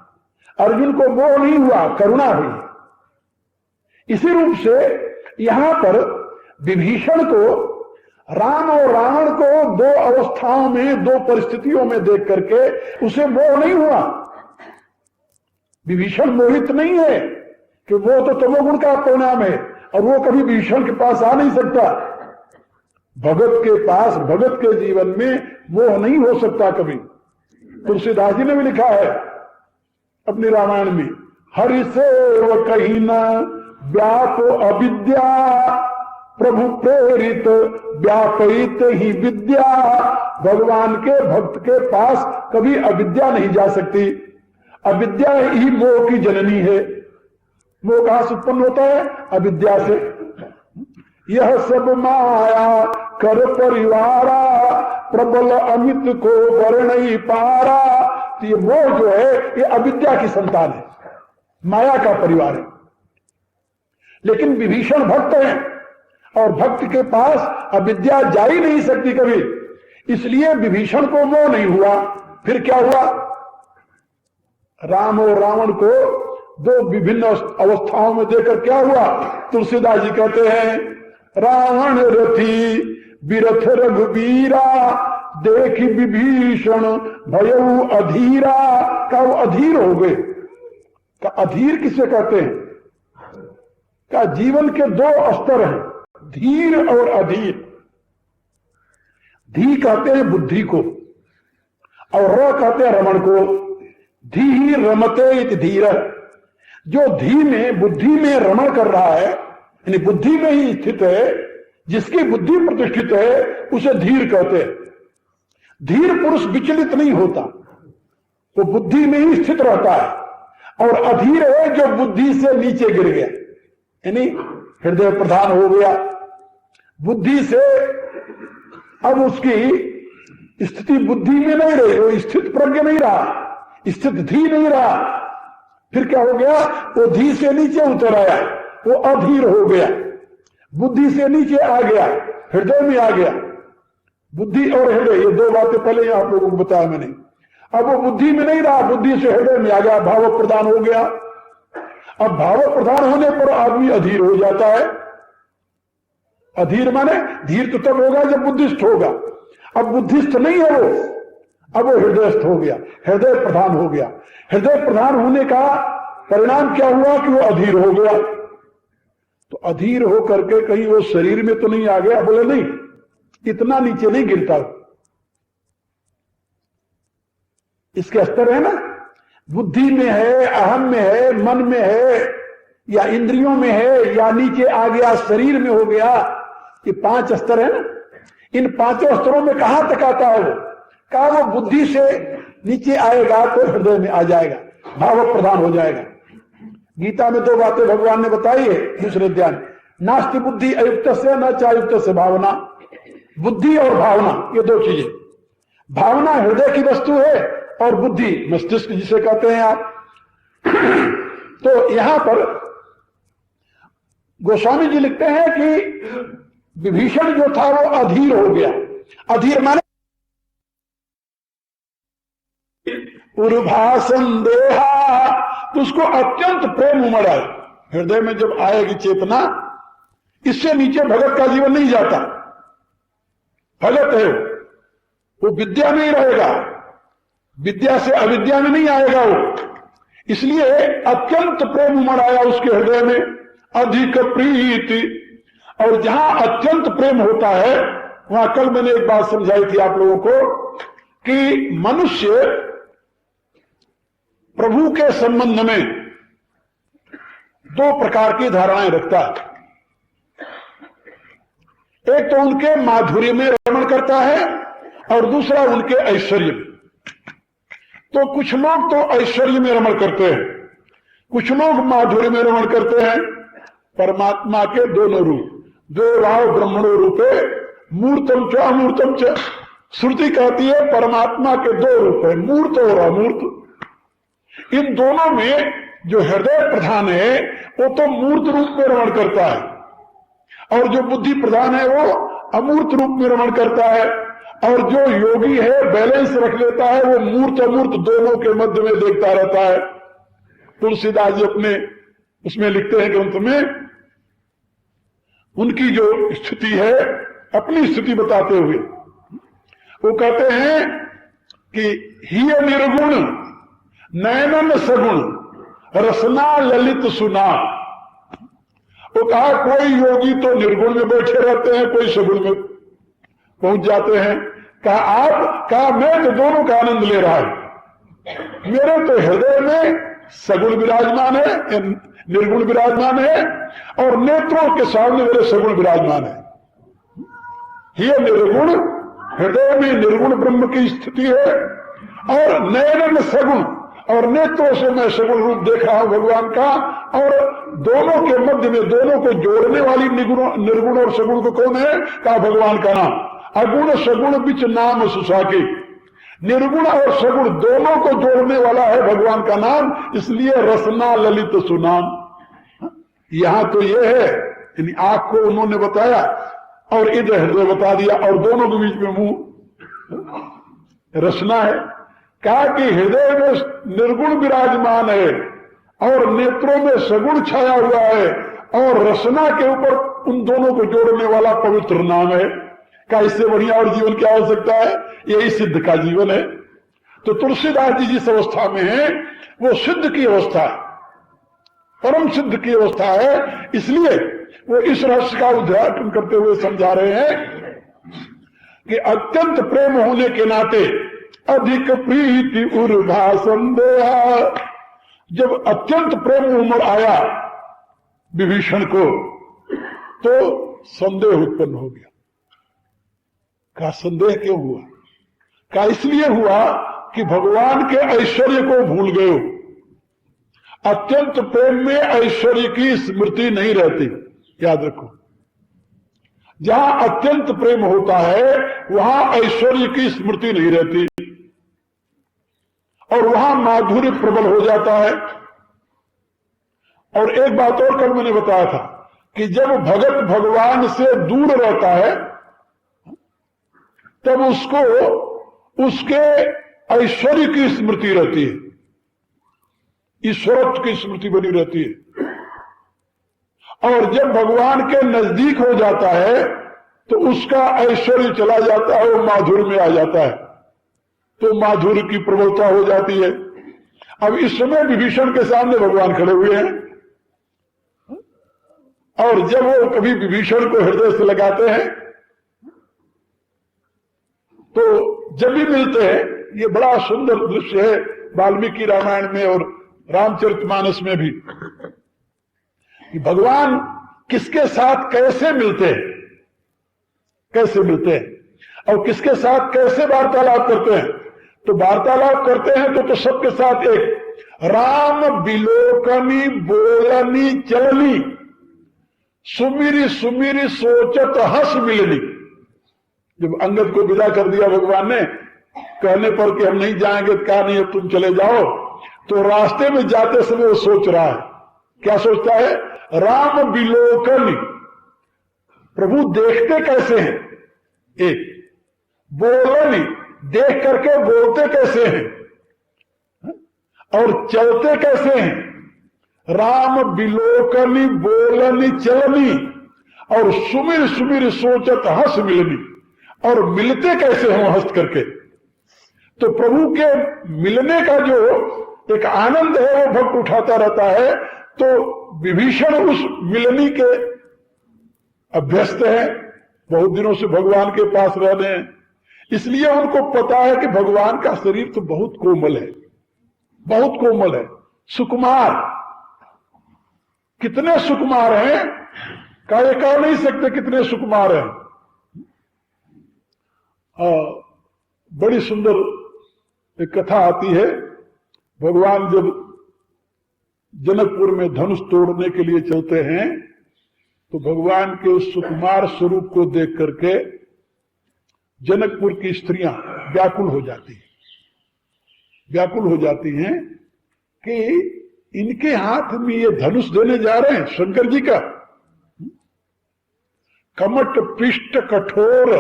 अर्जुन को मोह नहीं हुआ, करुणा हुई। इसी रूप से यहां पर विभीषण को, राम और रावण को दो अवस्थाओं में, दो परिस्थितियों में देख करके उसे मोह नहीं हुआ। विभीषण मोहित नहीं है, कि वो तो तमोगुण का परिणाम है और वो कभी विभीषण के पास आ नहीं सकता। भगत के पास, भगत के जीवन में मोह नहीं हो सकता कभी। तुलसीदास जी ने भी लिखा है अपने रामायण में, हरि सेव कहीं न व्याप अविद्या, प्रभु प्रेरित व्यापित ही विद्या। भगवान के भक्त के पास कभी अविद्या नहीं जा सकती। अविद्या ही मोह की जननी है। मोह कहां से उत्पन्न होता है? अविद्या से। यह सब माया कर परिवारा, प्रबल अमित को वर्ण ही पारा। तो ये मोह जो है ये अविद्या की संतान है, माया का परिवार है। लेकिन विभीषण भक्त हैं और भक्त के पास अविद्या जा ही नहीं सकती कभी, इसलिए विभीषण को मोह नहीं हुआ। फिर क्या हुआ? राम और रावण को दो विभिन्न अवस्थाओं में देखकर क्या हुआ? तुलसीदास जी कहते हैं, रावण रथी बिरथ रघुबीरा, देखी विभीषण भयउ अधीरा। का वो अधीर हो गए? का अधीर किसे कहते हैं? का जीवन के दो स्तर हैं, धीर और अधीर। धी कहते हैं बुद्धि को और र कहते हैं रमण को। धी ही रमते इति धीर। जो धी में बुद्धि में रमण कर रहा है, यानी बुद्धि में ही स्थित है, जिसकी बुद्धि प्रतिष्ठित है, उसे धीर कहते हैं। धीर पुरुष विचलित नहीं होता, वो बुद्धि में ही स्थित रहता है। और अधीर है जो बुद्धि से नीचे गिर गया, यानी हृदय प्रधान हो गया। बुद्धि से अब उसकी स्थिति बुद्धि में नहीं रही, वो स्थित प्रज्ञ नहीं रहा, स्थित धी नहीं रहा। फिर क्या हो गया? वो धी से नीचे उतर आया, वो अधीर हो गया। बुद्धि से नीचे आ गया, हृदय में आ गया। बुद्धि और हृदय, ये दो बातें पहले आप लोगों को बताया मैंने। अब वो बुद्धि में नहीं रहा, बुद्धि से हृदय में आ गया, भाव प्रदान हो गया। अब भाव प्रधान होने पर आदमी अधीर हो जाता है। अधीर माने धीर तो तब होगा जब बुद्धिस्ट होगा। अब बुद्धिस्ट नहीं है वो, अब वो हृदयस्थ हो गया, हृदय प्रधान हो गया। हृदय प्रधान होने का परिणाम क्या हुआ कि वो अधीर हो गया। तो अधीर हो करके कहीं वो शरीर में तो नहीं आ गया? बोले नहीं, इतना नीचे नहीं गिरता। इसके स्तर है ना, बुद्धि में है, अहम में है, मन में है, या इंद्रियों में है, या नीचे आ गया शरीर में हो गया। ये 5 स्तर है ना। इन 5 स्तरों में कहां तक आता है वो? कहा वो बुद्धि से नीचे आएगा तो हृदय में आ जाएगा, भाव प्रधान हो जाएगा। गीता में 2 बातें भगवान ने बताई है दूसरे अध्याय। नास्ति बुद्धि अयुक्त से न चायुक्त से भावना। बुद्धि और भावना ये 2 चीजें। भावना हृदय की वस्तु है और बुद्धि मस्तिष्क जिसे कहते हैं आप। तो यहां पर गोस्वामी जी लिखते हैं कि विभीषण जो था वो अधीर हो गया। अधीर माने पूर्वा संदेहा, तो उसको अत्यंत प्रेम उमड़ा। हृदय में जब आएगी चेतना, इससे नीचे भगत का जीवन नहीं जाता। भगत है वो विद्या में ही रहेगा, विद्या से अविद्या में नहीं आएगा वो। इसलिए अत्यंत प्रेम उमड़ आया उसके हृदय में, अधिक प्रीति। और जहां अत्यंत प्रेम होता है वहां, कल मैंने एक बात समझाई थी आप लोगों को कि मनुष्य प्रभु के संबंध में 2 प्रकार की धारणाएं रखता है। एक तो उनके माधुर्य में रमण करता है और दूसरा उनके ऐश्वर्य में। तो कुछ लोग तो ऐश्वर्य में रमण करते हैं, कुछ लोग माधुर्य में रमण करते हैं। परमात्मा के दोनों रूप, द्वे भाव ब्रह्मणो रूपे मूर्तम च अमूर्तम च। श्रुति कहती है परमात्मा के 2 रूप है, मूर्त और अमूर्त। इन दोनों में जो हृदय प्रधान है वो तो मूर्त रूप में रमण करता है, और जो बुद्धि प्रधान है वो अमूर्त रूप में रमण करता है। और जो योगी है बैलेंस रख लेता है, वो मूर्त अमूर्त दोनों के मध्य में देखता रहता है। तुलसीदास जी अपने उसमें लिखते हैं ग्रंथ में, उनकी जो स्थिति है अपनी स्थिति बताते हुए वो कहते हैं कि हिय निर्गुण नयनन सगुण रसना ललित सुना। वो कहा कोई योगी तो निर्गुण में बैठे रहते हैं, कोई सगुण में पहुंच जाते हैं। कहा मैं तो दोनों का आनंद ले रहा हूं। मेरे तो हृदय में सगुण विराजमान है, निर्गुण विराजमान है, और नेत्रों के सामने मेरे सगुण विराजमान है। ये निर्गुण, हृदय में निर्गुण ब्रह्म की स्थिति है, और नयन में सगुण, और नेत्रों से मैं सगुण रूप देख रहा हूं भगवान का, और दोनों के मध्य में दोनों को जोड़ने वाली निर्गुण और सगुण को कौन है? कहा भगवान का नाम। अगुण सगुण बिच नाम सुसाके, निर्गुण और सगुण दोनों को जोड़ने वाला है भगवान का नाम, इसलिए रसना ललित सुनाम। यहां तो यह है, यानी आंख को उन्होंने बताया और इधर हृदय बता दिया, और दोनों के बीच में मुंह रसना है। कहा कि हृदय में निर्गुण विराजमान है और नेत्रों में सगुण छाया हुआ है, और रसना के ऊपर उन दोनों को जोड़ने वाला पवित्र नाम है। क्या इससे बढ़िया और जीवन क्या हो सकता है? यही सिद्ध का जीवन है। तो तुलसीदास जी जिस अवस्था में है वो सिद्ध की अवस्था है, परम सिद्ध की अवस्था है। इसलिए वो इस रहस्य का उद्घाटन करते हुए समझा रहे हैं कि अत्यंत प्रेम होने के नाते अधिक प्रीति उर्भा संदेहा। जब अत्यंत प्रेम उमड़ आया विभीषण को तो संदेह उत्पन्न हो गया। का संदेह क्यों हुआ? का इसलिए हुआ कि भगवान के ऐश्वर्य को भूल गए हो। अत्यंत प्रेम में ऐश्वर्य की स्मृति नहीं रहती, याद रखो। जहां अत्यंत प्रेम होता है वहां ऐश्वर्य की स्मृति नहीं रहती, और वहां माधुर्य प्रबल हो जाता है। और एक बात और कल मैंने बताया था कि जब भगत भगवान से दूर रहता है तब उसको उसके ऐश्वर्य की स्मृति रहती है, ईश्वरत्व की स्मृति बनी रहती है। और जब भगवान के नजदीक हो जाता है तो उसका ऐश्वर्य चला जाता है, वो माधुर्य में आ जाता है, तो माधुर्य की प्रबलता हो जाती है। अब इस समय विभीषण के सामने भगवान खड़े हुए हैं, और जब वो कभी विभीषण को हृदय से लगाते हैं तो जब भी मिलते हैं, ये बड़ा सुंदर दृश्य है वाल्मीकि रामायण में और रामचरितमानस में भी, कि भगवान किसके साथ कैसे मिलते हैं, कैसे मिलते हैं और किसके साथ कैसे वार्तालाप करते हैं। तो वार्तालाप करते हैं तो सबके साथ एक राम बिलोकनी बोलनी चलनी, सुमिरी सुमिरी सोचत हंस मिलनी। जब अंगद को विदा कर दिया भगवान ने, कहने पर कि हम नहीं जाएंगे, तो कहा नहीं अब तुम चले जाओ, तो रास्ते में जाते समय वो सोच रहा है, क्या सोचता है? राम बिलोकनी, प्रभु देखते कैसे हैं, एक बोलनी, देख करके बोलते कैसे हैं, और चलते कैसे हैं। राम बिलोकनी बोलनी चलनी, और सुमिर सुमिर सोचत हंस मिलनी, और मिलते कैसे हों हंस करके। तो प्रभु के मिलने का जो एक आनंद है वो भक्त उठाता रहता है। तो विभीषण उस मिलनी के अभ्यस्त हैं, बहुत दिनों से भगवान के पास रह रहे हैं, इसलिए उनको पता है कि भगवान का शरीर तो बहुत कोमल है, बहुत कोमल है, सुकुमार। कितने सुकुमार हैं कह नहीं सकते कितने सुकुमार हैं। बड़ी सुंदर एक कथा आती है, भगवान जब जनकपुर में धनुष तोड़ने के लिए चलते हैं तो भगवान के उस सुकुमार स्वरूप को देख करके जनकपुर की स्त्रियां व्याकुल हो जाती हैं, व्याकुल हो जाती हैं कि इनके हाथ में ये धनुष देने जा रहे हैं शंकर जी का। कमट पृष्ठ कठोर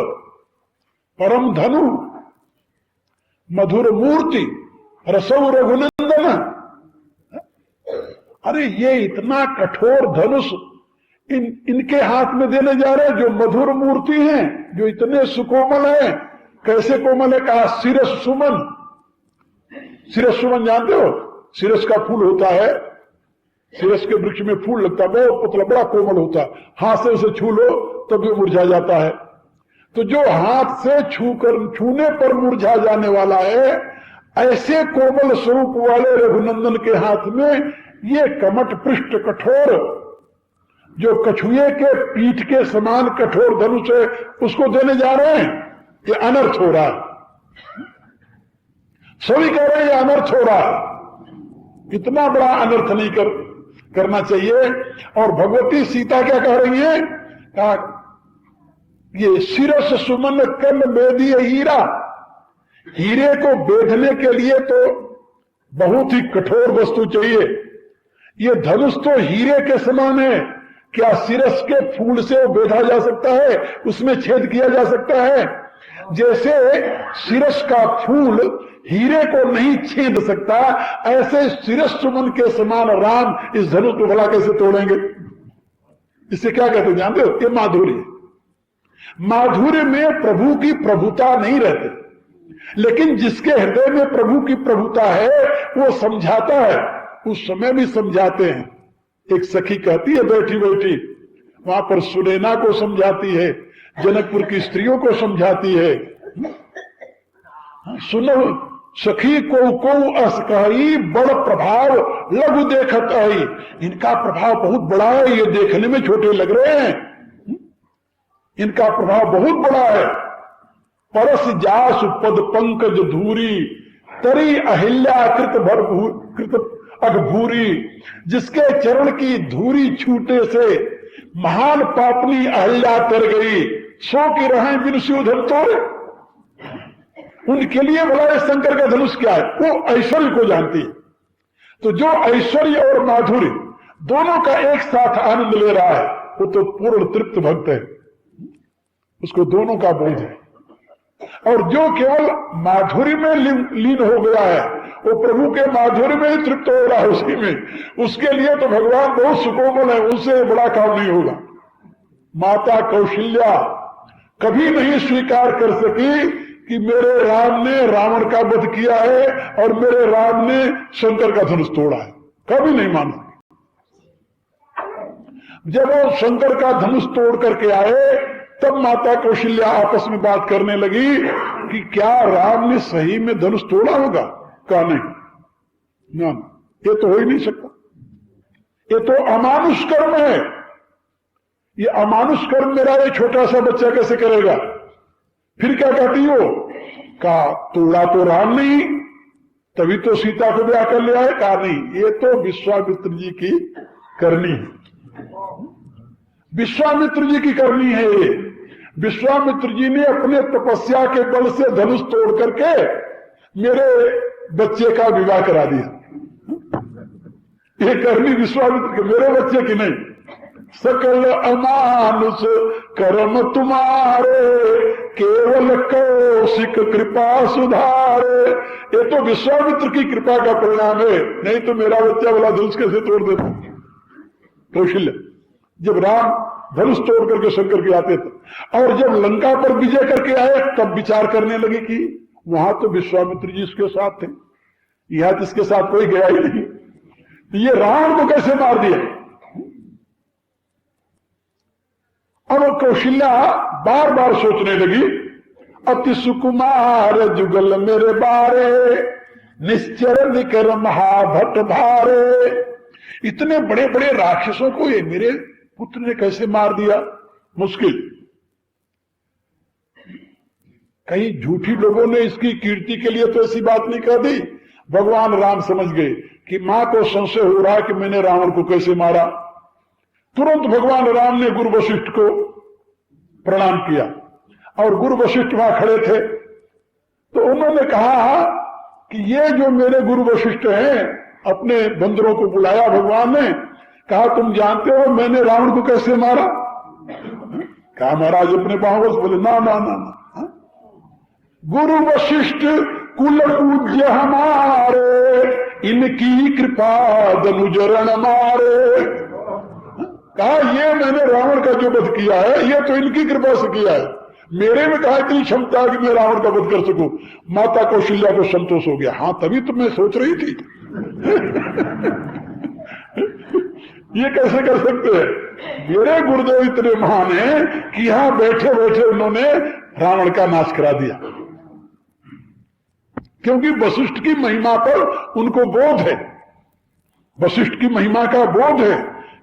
परम धनु मधुर मूर्ति रसौ रघुनंदन। अरे ये इतना कठोर धनुष इनके हाथ में देने जा रहे हैं जो मधुर मूर्ति हैं, जो इतने सुकोमल हैं। कैसे कोमल है? कहा सिरस सुमन। सिरस सुमन जानते हो? सिरस का फूल होता है, सिरस के वृक्ष में फूल लगता है, बहुत पतला बड़ा कोमल होता है, हाथ से उसे छू लो तब ये मुरझा जाता है। तो जो हाथ से छूने पर मुरझा जाने वाला है, ऐसे कोमल स्वरूप वाले रघुनंदन के हाथ में ये कमट पृष्ठ कठोर, जो कछुए के पीठ के समान कठोर धनुष है, उसको देने जा रहे हैं। ये अनर्थ हो रहा है, सभी कह रहे हैं ये अनर्थ हो रहा है। इतना बड़ा अनर्थ नहीं करना चाहिए। और भगवती सीता क्या कह रही है? कहा ये शिरस सुमन कर्ण बेदीय हीरा, हीरे को बेधने के लिए तो बहुत ही कठोर वस्तु चाहिए। ये धनुष तो हीरे के समान है, क्या शिरस के फूल से वो बेधा जा सकता है? उसमें छेद किया जा सकता है? जैसे शिरस का फूल हीरे को नहीं छेद सकता, ऐसे शिरस सुमन के समान राम इस धनुष को भला कैसे तोड़ेंगे? इसे क्या कहते हैं जानते हो? ये माधुर्य। माधुर्य में प्रभु की प्रभुता नहीं रहती, लेकिन जिसके हृदय में प्रभु की प्रभुता है वो समझाता है। उस समय भी समझाते हैं। एक सखी कहती है बैठी बैठी, वहां पर सुनैना को समझाती है, जनकपुर की स्त्रियों को समझाती है। सुनो सखी को अस कही, बड़ प्रभाव लघु देखत आई। इनका प्रभाव बहुत बड़ा है, ये देखने में छोटे लग रहे हैं, इनका प्रभाव बहुत बड़ा है। परस जासु पद पंकज धूरी, तरी अहिल्या कृत अघभूरी। जिसके चरण की धूरी छूटे से महान पापनी अहिल्या तर गई, सो की रहें बिन सुधन तोड़े। उनके लिए बोला शंकर का धनुष क्या है? वो ऐश्वर्य को जानती है। तो जो ऐश्वर्य और माधुर्य दोनों का एक साथ आनंद ले रहा है वो तो पूर्ण तृप्त भक्त है, उसको दोनों का बोध है। और जो केवल माधुर्य में लीन हो गया है वो प्रभु के माधुर्य में ही तृप्त हो रहा है उसी में, उसके लिए तो भगवान बहुत सुकोमल है, उससे बड़ा काम नहीं होगा। माता कौशल्या कभी नहीं स्वीकार कर सकी कि मेरे राम ने रावण का वध किया है और मेरे राम ने शंकर का धनुष तोड़ा है, कभी नहीं मान सकी। जब वो शंकर का धनुष तोड़ करके आए तब माता कौशल्या आपस में बात करने लगी कि क्या राम ने सही में धनुष तोड़ा होगा? कहा नहीं ना, ये तो हो ही नहीं सकता, ये तो अमानुष कर्म है। ये अमानुष कर्म मेरा ये छोटा सा बच्चा कैसे करेगा? फिर क्या कहती हो? कहा तोड़ा तो राम नहीं, तभी तो सीता को ब्याह कर ले आए। कहा नहीं, ये तो विश्वामित्र जी की करनी है, विश्वामित्र जी की करनी है। ये विश्वामित्र जी ने अपने तपस्या के बल से धनुष तोड़ करके मेरे बच्चे का विवाह करा दिया। ये करनी विश्वामित्र के, मेरे बच्चे की नहीं। सकल अमानुष कर्म तुम्हारे, केवल कौशिक कृपा सुधारे। ये तो विश्वामित्र की कृपा का परिणाम है, नहीं तो मेरा बच्चा वाला धनुष कैसे तोड़ देता? कौशल्य जब राम धनुष तोड़ करके शंकर के आते थे, और जब लंका पर विजय करके आए तब विचार करने लगे कि वहां तो विश्वामित्र जी इसके साथ थे, यहां तो इसके साथ कोई गया ही नहीं, तो ये रावण को कैसे मार दिया? अब कौशल्या बार बार सोचने लगी, अति सुकुमार जुगल मेरे बारे, निश्चर निकर महाभट भारे। इतने बड़े बड़े राक्षसों को ये मेरे पुत्र ने कैसे मार दिया? मुश्किल। कहीं झूठी लोगों ने इसकी कीर्ति के लिए तो ऐसी बात नहीं कह दी। भगवान राम समझ गए कि मां को संशय हो रहा है कि मैंने रावण को कैसे मारा। तुरंत भगवान राम ने गुरु वशिष्ठ को प्रणाम किया, और गुरु वशिष्ठ वहां खड़े थे, तो उन्होंने कहा कि ये जो मेरे गुरु वशिष्ठ हैं, अपने बंदरों को बुलाया भगवान ने, कहा तुम जानते हो मैंने रावण को कैसे मारा? कहा महाराज अपने पांव से। बोले ना ना ना ना, गुरु वशिष्ठ कुल पूज्य हमारे, इनकी कृपा दनुजरण मारे। कहा ये मैंने रावण का जो वध किया है ये तो इनकी कृपा से किया है, मेरे में कहा इतनी क्षमता है कि मैं रावण का वध कर सकूं। माता कौशल्या को संतोष हो गया। हाँ तभी तो मैं सोच रही थी ये कैसे कर सकते हैं? मेरे गुरुदेव इतने महान हैं कि यहां बैठे बैठे उन्होंने रावण का नाश करा दिया, क्योंकि वशिष्ठ की महिमा पर उनको बोध है, वशिष्ठ की महिमा का बोध है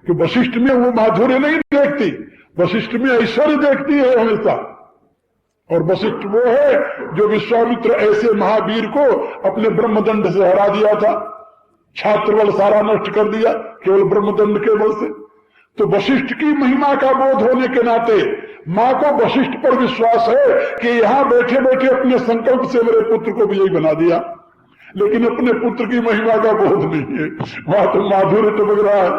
कि वशिष्ठ में वो माधुर्य नहीं देखती, वशिष्ठ में ऐश्वर्य देखती है हमेशा। और वशिष्ठ वो है जो विश्वामित्र ऐसे महावीर को अपने ब्रह्मदंड से हरा दिया था। छात्र बल सारा नष्ट कर दिया केवल ब्रह्मदंड के बल से। तो वशिष्ठ की महिमा का बोध होने के नाते मां को वशिष्ठ पर विश्वास है कि यहां बैठे बैठे अपने संकल्प से मेरे पुत्र को विजयी बना दिया, लेकिन अपने पुत्र की महिमा का बोध नहीं है। वहां तो माधुर्य तो बज रहा है,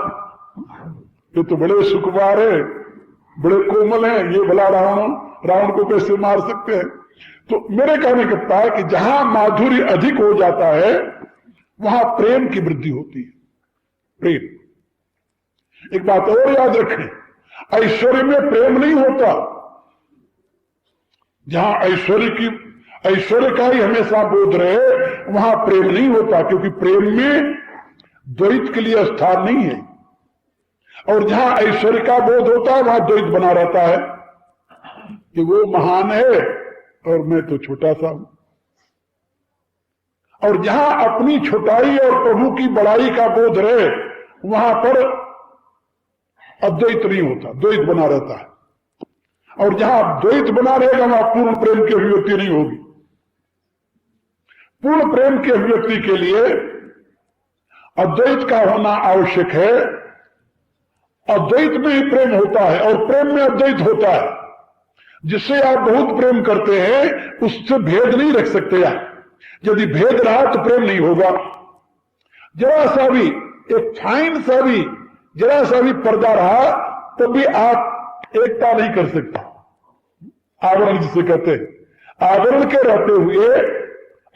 ये तो बड़े सुकुमार है, बड़े कोमल हैं, ये भला रावण को कैसे मार सकते हैं। तो मेरे कहने का तात्पर्य है कि जहां माधुर्य अधिक हो जाता है वहां प्रेम की वृद्धि होती है। प्रेम, एक बात और याद रखें, ऐश्वर्य में प्रेम नहीं होता। जहां ऐश्वर्य का ही हमेशा बोध रहे वहां प्रेम नहीं होता, क्योंकि प्रेम में द्वैत के लिए स्थान नहीं है। और जहां ऐश्वर्य का बोध होता है वहां द्वैत बना रहता है कि वो महान है और मैं तो छोटा सा हूं। और जहां अपनी छोटाई और प्रभु की बड़ाई का बोध रहे वहां पर अद्वैत नहीं होता, द्वैत बना रहता है। और जहां द्वैत बना रहेगा वहां पूर्ण प्रेम की अभिव्यक्ति नहीं होगी। पूर्ण प्रेम की अभिव्यक्ति के लिए अद्वैत का होना आवश्यक है। अद्वैत में ही प्रेम होता है और प्रेम में अद्वैत होता है। जिससे आप बहुत प्रेम करते हैं उससे भेद नहीं रख सकते आप। यदि भेद रहा तो प्रेम नहीं होगा। जरा सा भी, एक फाइन सा भी, जरा सा भी पर्दा रहा तब भी आप एकता नहीं कर सकते। आवरण जिसे कहते हैं, आवरण के रहते हुए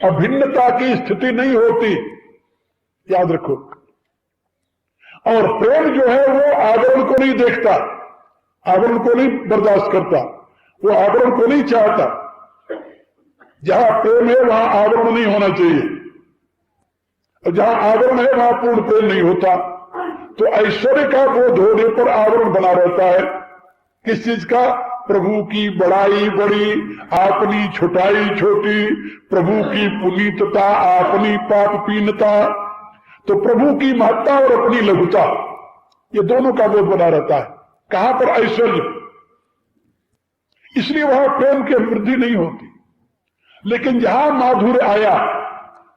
अभिन्नता की स्थिति नहीं होती, याद रखो। और प्रेम जो है वो आवरण को नहीं देखता, आवरण को नहीं बर्दाश्त करता, वो आवरण को नहीं चाहता। जहां प्रेम है वहां आवरण नहीं होना चाहिए, और जहां आवरण है वहां पूर्ण प्रेम नहीं होता। तो ऐश्वर्य का बोध होने पर आवरण बना रहता है। किस चीज का? प्रभु की बड़ाई बड़ी, अपनी छोटाई छोटी, प्रभु की पुनीतता, अपनी पापहीनता। तो प्रभु की महत्ता और अपनी लघुता, ये दोनों का बोध बना रहता है। कहां पर? ऐश्वर्य। इसलिए वहां प्रेम की वृद्धि नहीं होती। लेकिन जहां माधुर्य आया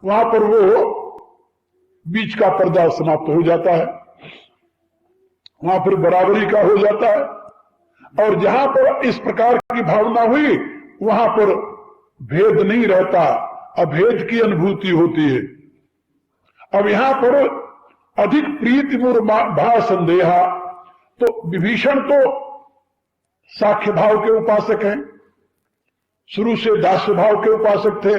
वहां पर वो बीच का पर्दा समाप्त हो जाता है, वहां पर बराबरी का हो जाता है। और जहां पर इस प्रकार की भावना हुई वहां पर भेद नहीं रहता, अभेद की अनुभूति होती है। अब यहां पर अधिक प्रीति मूर भा संदेहा, तो विभीषण तो साख्य भाव के उपासक हैं, शुरू से दास्य भाव के उपासक थे।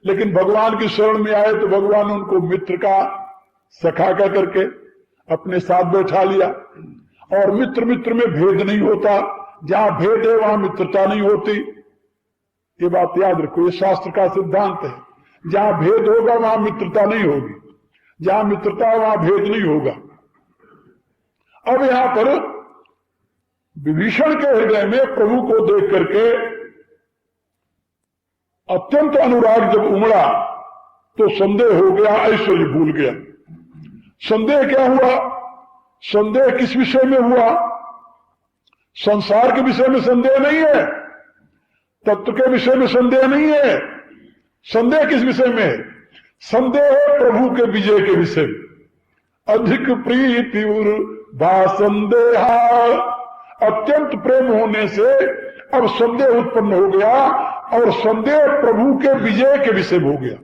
लेकिन भगवान की शरण में आए तो भगवान उनको मित्र का, सखा का करके अपने साथ बैठा लिया। और मित्र मित्र में भेद नहीं होता, जहां भेद है वहां मित्रता नहीं होती। ये बात याद रखो, ये शास्त्र का सिद्धांत है। जहां भेद होगा वहां मित्रता नहीं होगी, जहां मित्रता वहां भेद नहीं होगा। अब यहां पर विभीषण के हृदय में प्रभु को देख करके अत्यंत अनुराग जब उमड़ा तो संदेह हो गया, ऐश्वर्य भूल गया। संदेह क्या हुआ? संदेह किस विषय में हुआ? संसार के विषय में संदेह नहीं है, तत्व के विषय में संदेह नहीं है। संदेह किस विषय में है? संदेह है प्रभु के विजय के विषय में। अधिक प्रीति भा संदेहा, अत्यंत प्रेम होने से अब संदेह उत्पन्न हो गया, और संदेह प्रभु के विजय के विषय में हो गया।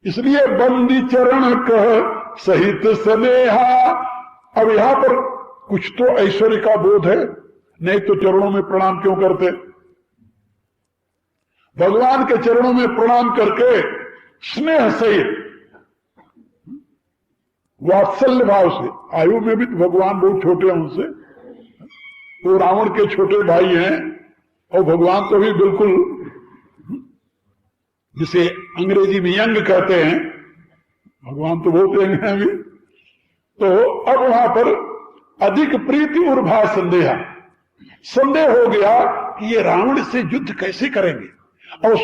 इसलिए बंदी चरण कह सहित स्नेहा। अब यहां पर कुछ तो ऐश्वर्य का बोध है, नहीं तो चरणों में प्रणाम क्यों करते? भगवान के चरणों में प्रणाम करके स्नेह सहित, वात्सल्य भाव से, आयु में भी तो भगवान बहुत छोटे हैं उनसे, वो रावण के छोटे भाई हैं, और भगवान तो भी बिल्कुल, जिसे अंग्रेजी में यंग कहते हैं, भगवान तो बहुत यंग हैं अभी। तो अब वहां पर अधिक प्रीति और भा संदेहा, संदेह हो गया कि ये रावण से युद्ध कैसे करेंगे। और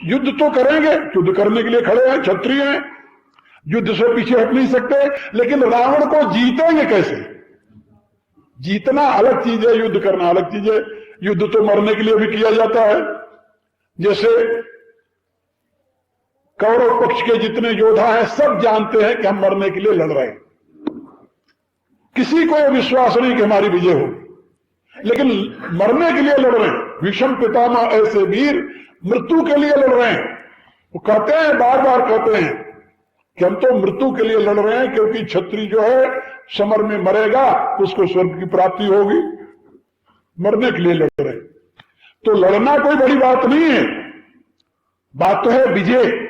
युद्ध तो करेंगे, युद्ध करने के लिए खड़े हैं, क्षत्रिय हैं, युद्ध से पीछे हट नहीं सकते, लेकिन रावण को जीतेंगे कैसे? जीतना अलग चीज है, युद्ध करना अलग चीज है। युद्ध तो मरने के लिए भी किया जाता है। जैसे कौरव पक्ष के जितने योद्धा हैं सब जानते हैं कि हम मरने के लिए लड़ रहे हैं। किसी को यह विश्वास नहीं कि हमारी विजय हो, लेकिन मरने के लिए लड़ रहे हैं। भीष्म पितामह ऐसे वीर मृत्यु के लिए लड़ रहे हैं। वो कहते हैं, बार बार कहते हैं कि हम तो मृत्यु के लिए लड़ रहे हैं, क्योंकि क्षत्रिय जो है समर में मरेगा तो उसको स्वर्ग की प्राप्ति होगी। मरने के लिए लड़ रहे हैं। तो लड़ना कोई बड़ी बात नहीं है, बात तो है विजय।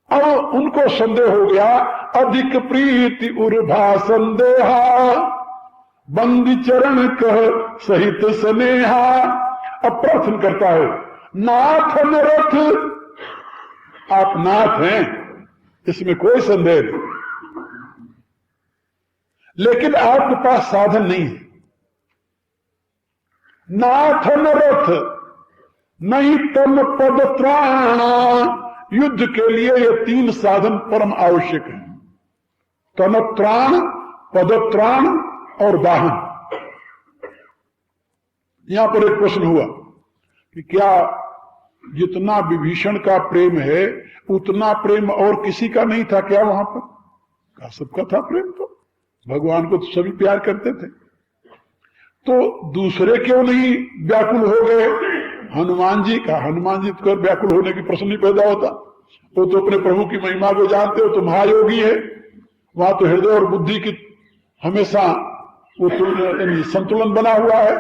अब उनको संदेह हो गया, अधिक प्रीति उर्भा संदेहा, बंदी चरण कह सहित स्नेहा। अब प्रश्न करता है, नाथ नरथ, आप नाथ हैं, इसमें कोई संदेह नहीं, लेकिन आपके पास साधन नहीं है। नाथ नरथ नहीं तन पद त्राण। युद्ध के लिए ये तीन साधन परम आवश्यक है, तन त्राण, पद त्राण और वाहन। यहां पर एक प्रश्न हुआ कि क्या जितना विभीषण का प्रेम है उतना प्रेम और किसी का नहीं था क्या वहां पर? का सबका था प्रेम, तो भगवान को तो सभी प्यार करते थे, तो दूसरे क्यों नहीं व्याकुल हो गए? हनुमान जी का, हनुमान जी तो व्याकुल होने की प्रश्न नहीं पैदा होता, वो तो अपने प्रभु की महिमा को जानते हो, तो महायोगी है, वहां तो हृदय और बुद्धि की हमेशा वो संतुलन बना हुआ है।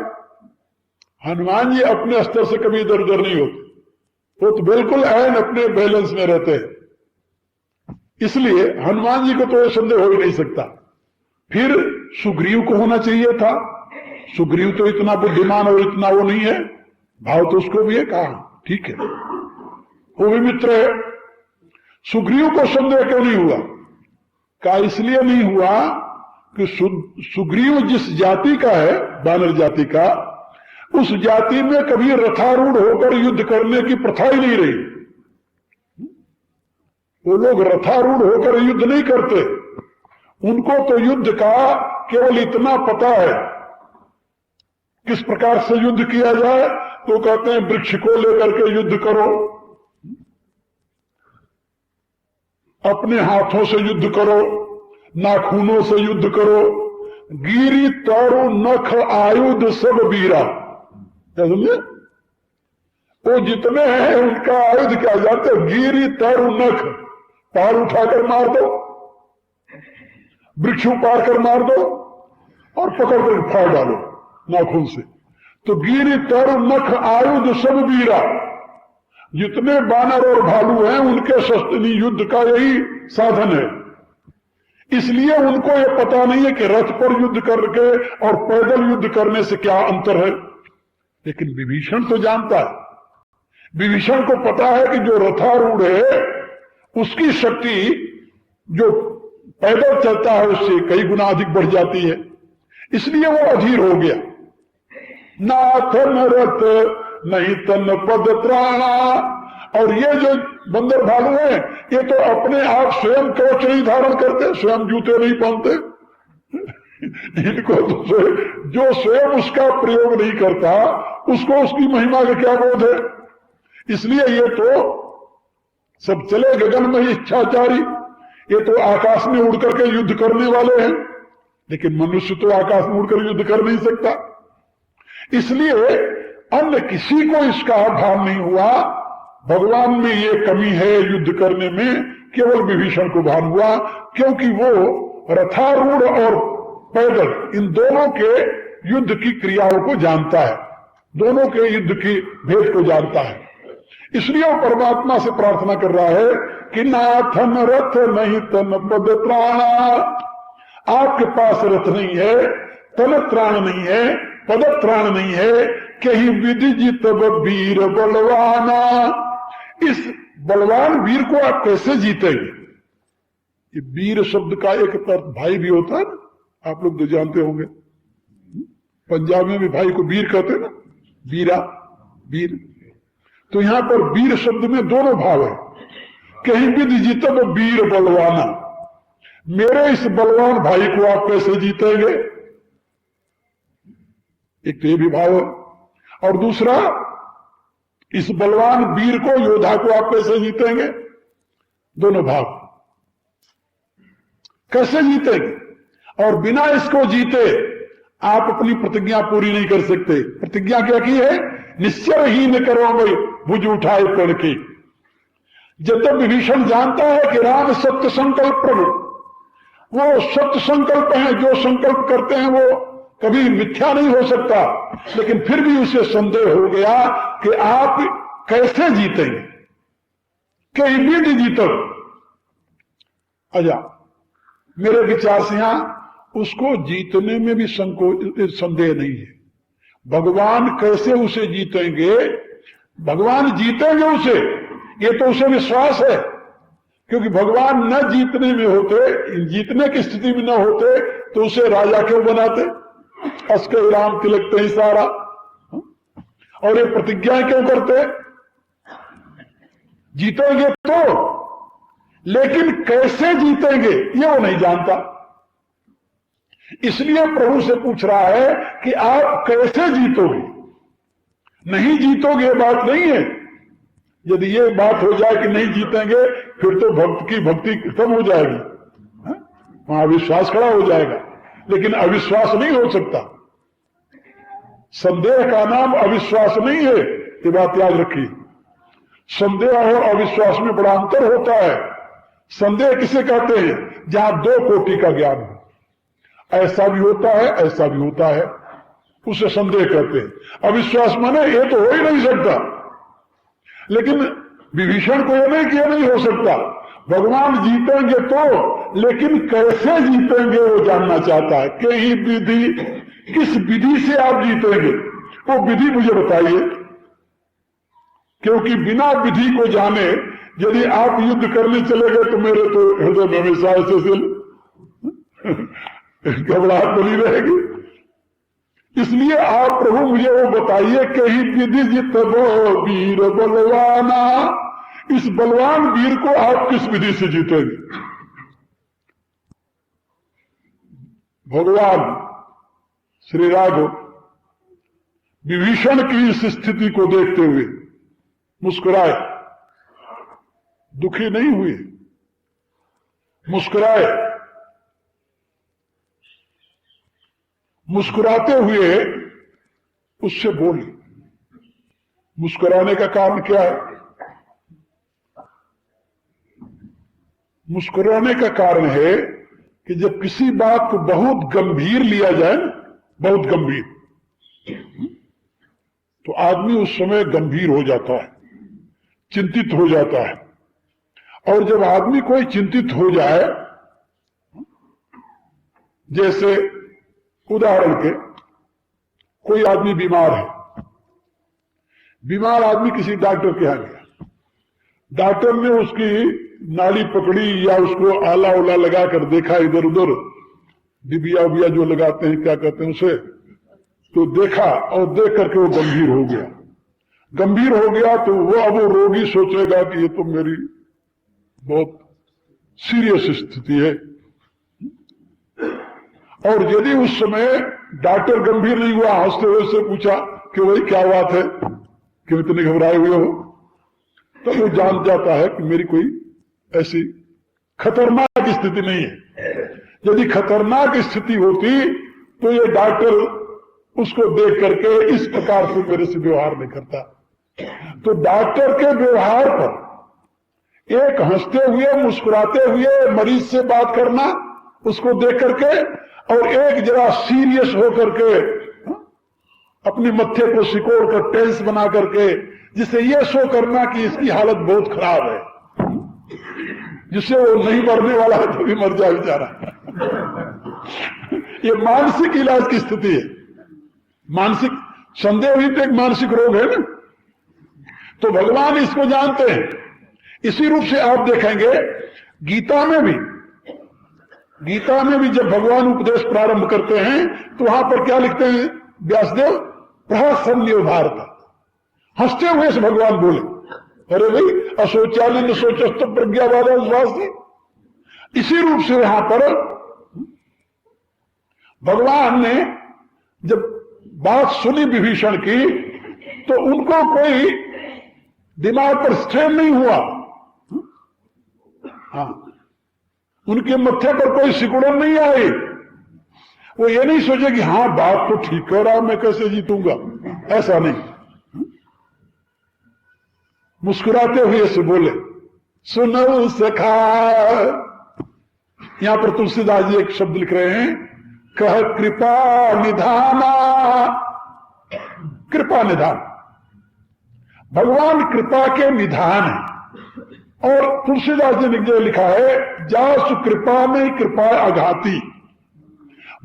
हनुमान जी अपने स्तर से कभी इधर उधर नहीं होते, वो तो बिल्कुल ऐन अपने बैलेंस में रहते हैं, इसलिए हनुमान जी को तो संदेह हो ही नहीं सकता। फिर सुग्रीव को होना चाहिए था, सुग्रीव तो इतना बुद्धिमान और इतना वो नहीं है, भाव तो उसको भी है, कहा ठीक है वो भी मित्र है। सुग्रीव को संदेह क्यों नहीं हुआ? कहा इसलिए नहीं हुआ कि सुग्रीव जिस जाति का है, वानर जाति का, उस जाति में कभी रथारूढ़ होकर युद्ध करने की प्रथा ही नहीं रही। वो लोग रथारूढ़ होकर युद्ध नहीं करते, उनको तो युद्ध का केवल इतना पता है किस प्रकार से युद्ध किया जाए, तो कहते हैं वृक्ष को लेकर के युद्ध करो, अपने हाथों से युद्ध करो, नाखूनों से युद्ध करो, गिरी तारो नख आयुध सब वीरा। समझे? वो जितने हैं उनका आयुध क्या जानते हो? गिरी तारो नख, पार उठाकर मार दो, वृक्ष उपार कर मार दो और पकड़ कर फाड़ डालो नाखून से। तो गिरी तारो नख आयुध सब वीरा, जितने बानर और भालू हैं उनके शस्त्र युद्ध का यही साधन है। इसलिए उनको यह पता नहीं है कि रथ पर युद्ध करके और पैदल युद्ध करने से क्या अंतर है, लेकिन विभीषण तो जानता है। विभीषण को पता है कि जो रथारूढ़ है उसकी शक्ति जो पैदल चलता है उससे कई गुना अधिक बढ़ जाती है, इसलिए वो अधीर हो गया। नाथ नरथ नहीं तन पद त्राणा। और ये जो बंदर भालू हैं ये तो अपने आप स्वयं कवच नहीं धारण करते, स्वयं जूते नहीं पहनते, इनको तो जो स्वयं उसका प्रयोग नहीं करता उसको उसकी महिमा का क्या बोध है। इसलिए ये तो सब चले गगन में इच्छाचारी, ये तो आकाश में उड़ करके युद्ध करने वाले हैं, लेकिन मनुष्य तो आकाश में उड़कर युद्ध कर नहीं सकता। इसलिए अन्य किसी को इसका भान नहीं हुआ, भगवान में ये कमी है युद्ध करने में, केवल विभीषण को भान हुआ, क्योंकि वो रथारूढ़ और पैदल इन दोनों के युद्ध की क्रियाओं को जानता है, दोनों के युद्ध की भेद को जानता है। इसलिए वो परमात्मा से प्रार्थना कर रहा है कि नाथन रथ नहीं तन पद त्राणा। आपके पास रथ नहीं है, तन त्राण नहीं है, पद त्राण नहीं है, कहीं विधि जित वीर बलवाना। इस बलवान वीर को आप कैसे जीतेंगे? ये वीर शब्द का एक भाई भी होता है ना, आप लोग तो जानते होंगे, पंजाब में भी भाई को वीर कहते हैं ना, वीरा वीर। तो यहां पर वीर शब्द में दोनों भाव है, कहीं विधि जितब वीर बलवाना। मेरे इस बलवान भाई को आप कैसे जीतेंगे? एक तो ये भी भाव है, और दूसरा इस बलवान वीर को, योद्धा को आप कैसे जीतेंगे? दोनों भाग कैसे जीतेंगे? और बिना इसको जीते आप अपनी प्रतिज्ञा पूरी नहीं कर सकते। प्रतिज्ञा क्या की है? निश्चय ही न करो भाई भुज उठाए पेड़ की। जब तक विभीषण जानता है कि राम सत्य संकल्प प्रभु, वो सत्य संकल्प है, जो संकल्प करते हैं वो कभी मिथ्या नहीं हो सकता, लेकिन फिर भी उसे संदेह हो गया कि आप कैसे जीतेंगे, कहीं भी नहीं जीतो। अच्छा, मेरे विचार से यहां उसको जीतने में भी संदेह नहीं है। भगवान कैसे उसे जीतेंगे? भगवान जीतेंगे उसे, ये तो उसे विश्वास है, क्योंकि भगवान न जीतने में होते, जीतने की स्थिति में न होते तो उसे राजा क्यों बनाते? अस्कर राम तिलक ही सारा, और ये प्रतिज्ञाएं क्यों करते? जीतेंगे तो, लेकिन कैसे जीतेंगे ये वो नहीं जानता। इसलिए प्रभु से पूछ रहा है कि आप कैसे जीतोगे? नहीं जीतोगे बात नहीं है। यदि ये बात हो जाए कि नहीं जीतेंगे, फिर तो भक्त की भक्ति खत्म हो जाएगी, वहां अविश्वास खड़ा हो जाएगा। लेकिन अविश्वास नहीं हो सकता। संदेह का नाम अविश्वास नहीं है, ये बात याद रखिए। संदेह और अविश्वास में बड़ा अंतर होता है। संदेह किसे कहते हैं? जहां दो कोटि का ज्ञान हो, ऐसा भी होता है ऐसा भी होता है, उसे संदेह कहते हैं। अविश्वास माने ये तो हो ही नहीं सकता। लेकिन विभीषण को यह नहीं कि यह नहीं हो सकता, भगवान जीतेंगे तो, लेकिन कैसे जीतेंगे वो जानना चाहता है। कहीं विधि, किस विधि से आप जीतेंगे वो विधि मुझे बताइए, क्योंकि बिना विधि को जाने यदि आप युद्ध करने चले गए तो मेरे तो हृदय में हमेशा ऐसे घबराहट बनी रहेगी। इसलिए आप प्रभु मुझे वो बताइए, कहीं विधि जितबो वीर बलवाना, इस बलवान वीर को आप किस विधि से जीतेंगे? भगवान श्री राघव विभीषण की इस स्थिति को देखते हुए मुस्कुराए, दुखी नहीं हुए, मुस्कुराए। मुस्कुराते हुए उससे बोले। मुस्कुराने का कारण क्या है? मुस्कुराने का कारण है कि जब किसी बात को बहुत गंभीर लिया जाए, बहुत गंभीर, तो आदमी उस समय गंभीर हो जाता है, चिंतित हो जाता है। और जब आदमी कोई चिंतित हो जाए, जैसे उदाहरण के कोई आदमी बीमार है, बीमार आदमी किसी डॉक्टर के यहां गया, डॉक्टर ने उसकी नाड़ी पकड़ी या उसको आला उला लगा कर देखा, इधर उधर डिबिया उबिया जो लगाते हैं, क्या कहते हैं उसे, तो देखा और देख करके वो गंभीर हो गया। गंभीर हो गया तो वो अब वो रोगी सोचेगा कि ये तो मेरी बहुत सीरियस स्थिति है। और यदि उस समय डॉक्टर गंभीर नहीं हुआ, हंसते हुए से पूछा कि भाई क्या बात है, क्यों इतने घबराए हुए हो, तो वो जान जाता है कि मेरी कोई ऐसी खतरनाक स्थिति नहीं है। यदि खतरनाक स्थिति होती तो ये डॉक्टर उसको देख करके इस प्रकार से मेरे से व्यवहार नहीं करता। तो डॉक्टर के व्यवहार पर एक हंसते हुए मुस्कुराते हुए मरीज से बात करना, उसको देख करके, और एक जरा सीरियस होकर के अपनी मत्थे को सिकोड़ कर टेंस बना करके, जिससे यह शो करना कि इसकी हालत बहुत खराब है, जिससे वो नहीं मरने वाला है तो भी मर जाए बेचारा। ये मानसिक इलाज की स्थिति है। मानसिक संदेह ही तो एक मानसिक रोग है ना। तो भगवान इसको जानते हैं। इसी रूप से आप देखेंगे गीता में भी जब भगवान उपदेश प्रारंभ करते हैं तो वहां पर क्या लिखते हैं व्यासदेव? प्रहसन्यो भारत, हंसते हुए से भगवान बोले, अरे भाई अशोचालन सोचस्त प्रज्ञावादा विश्वास। इसी रूप से यहां पर भगवान ने जब बात सुनी विभीषण की तो उनको कोई दिमाग पर स्ट्रेन नहीं हुआ। हाँ, उनके मत्थे पर कोई सिकुड़न नहीं आई। वो ये नहीं सोचे कि हाँ बात तो ठीक कर रहा, मैं कैसे जीतूंगा, ऐसा नहीं। मुस्कुराते हुए से बोले, सुनो सखा। यहां पर तुलसीदास जी एक शब्द लिख रहे हैं, कह कृपा निधाना। कृपा निधान, भगवान कृपा के निधान है। और तुलसीदास जी ने लिखा है, जासु कृपा में कृपा आघाती।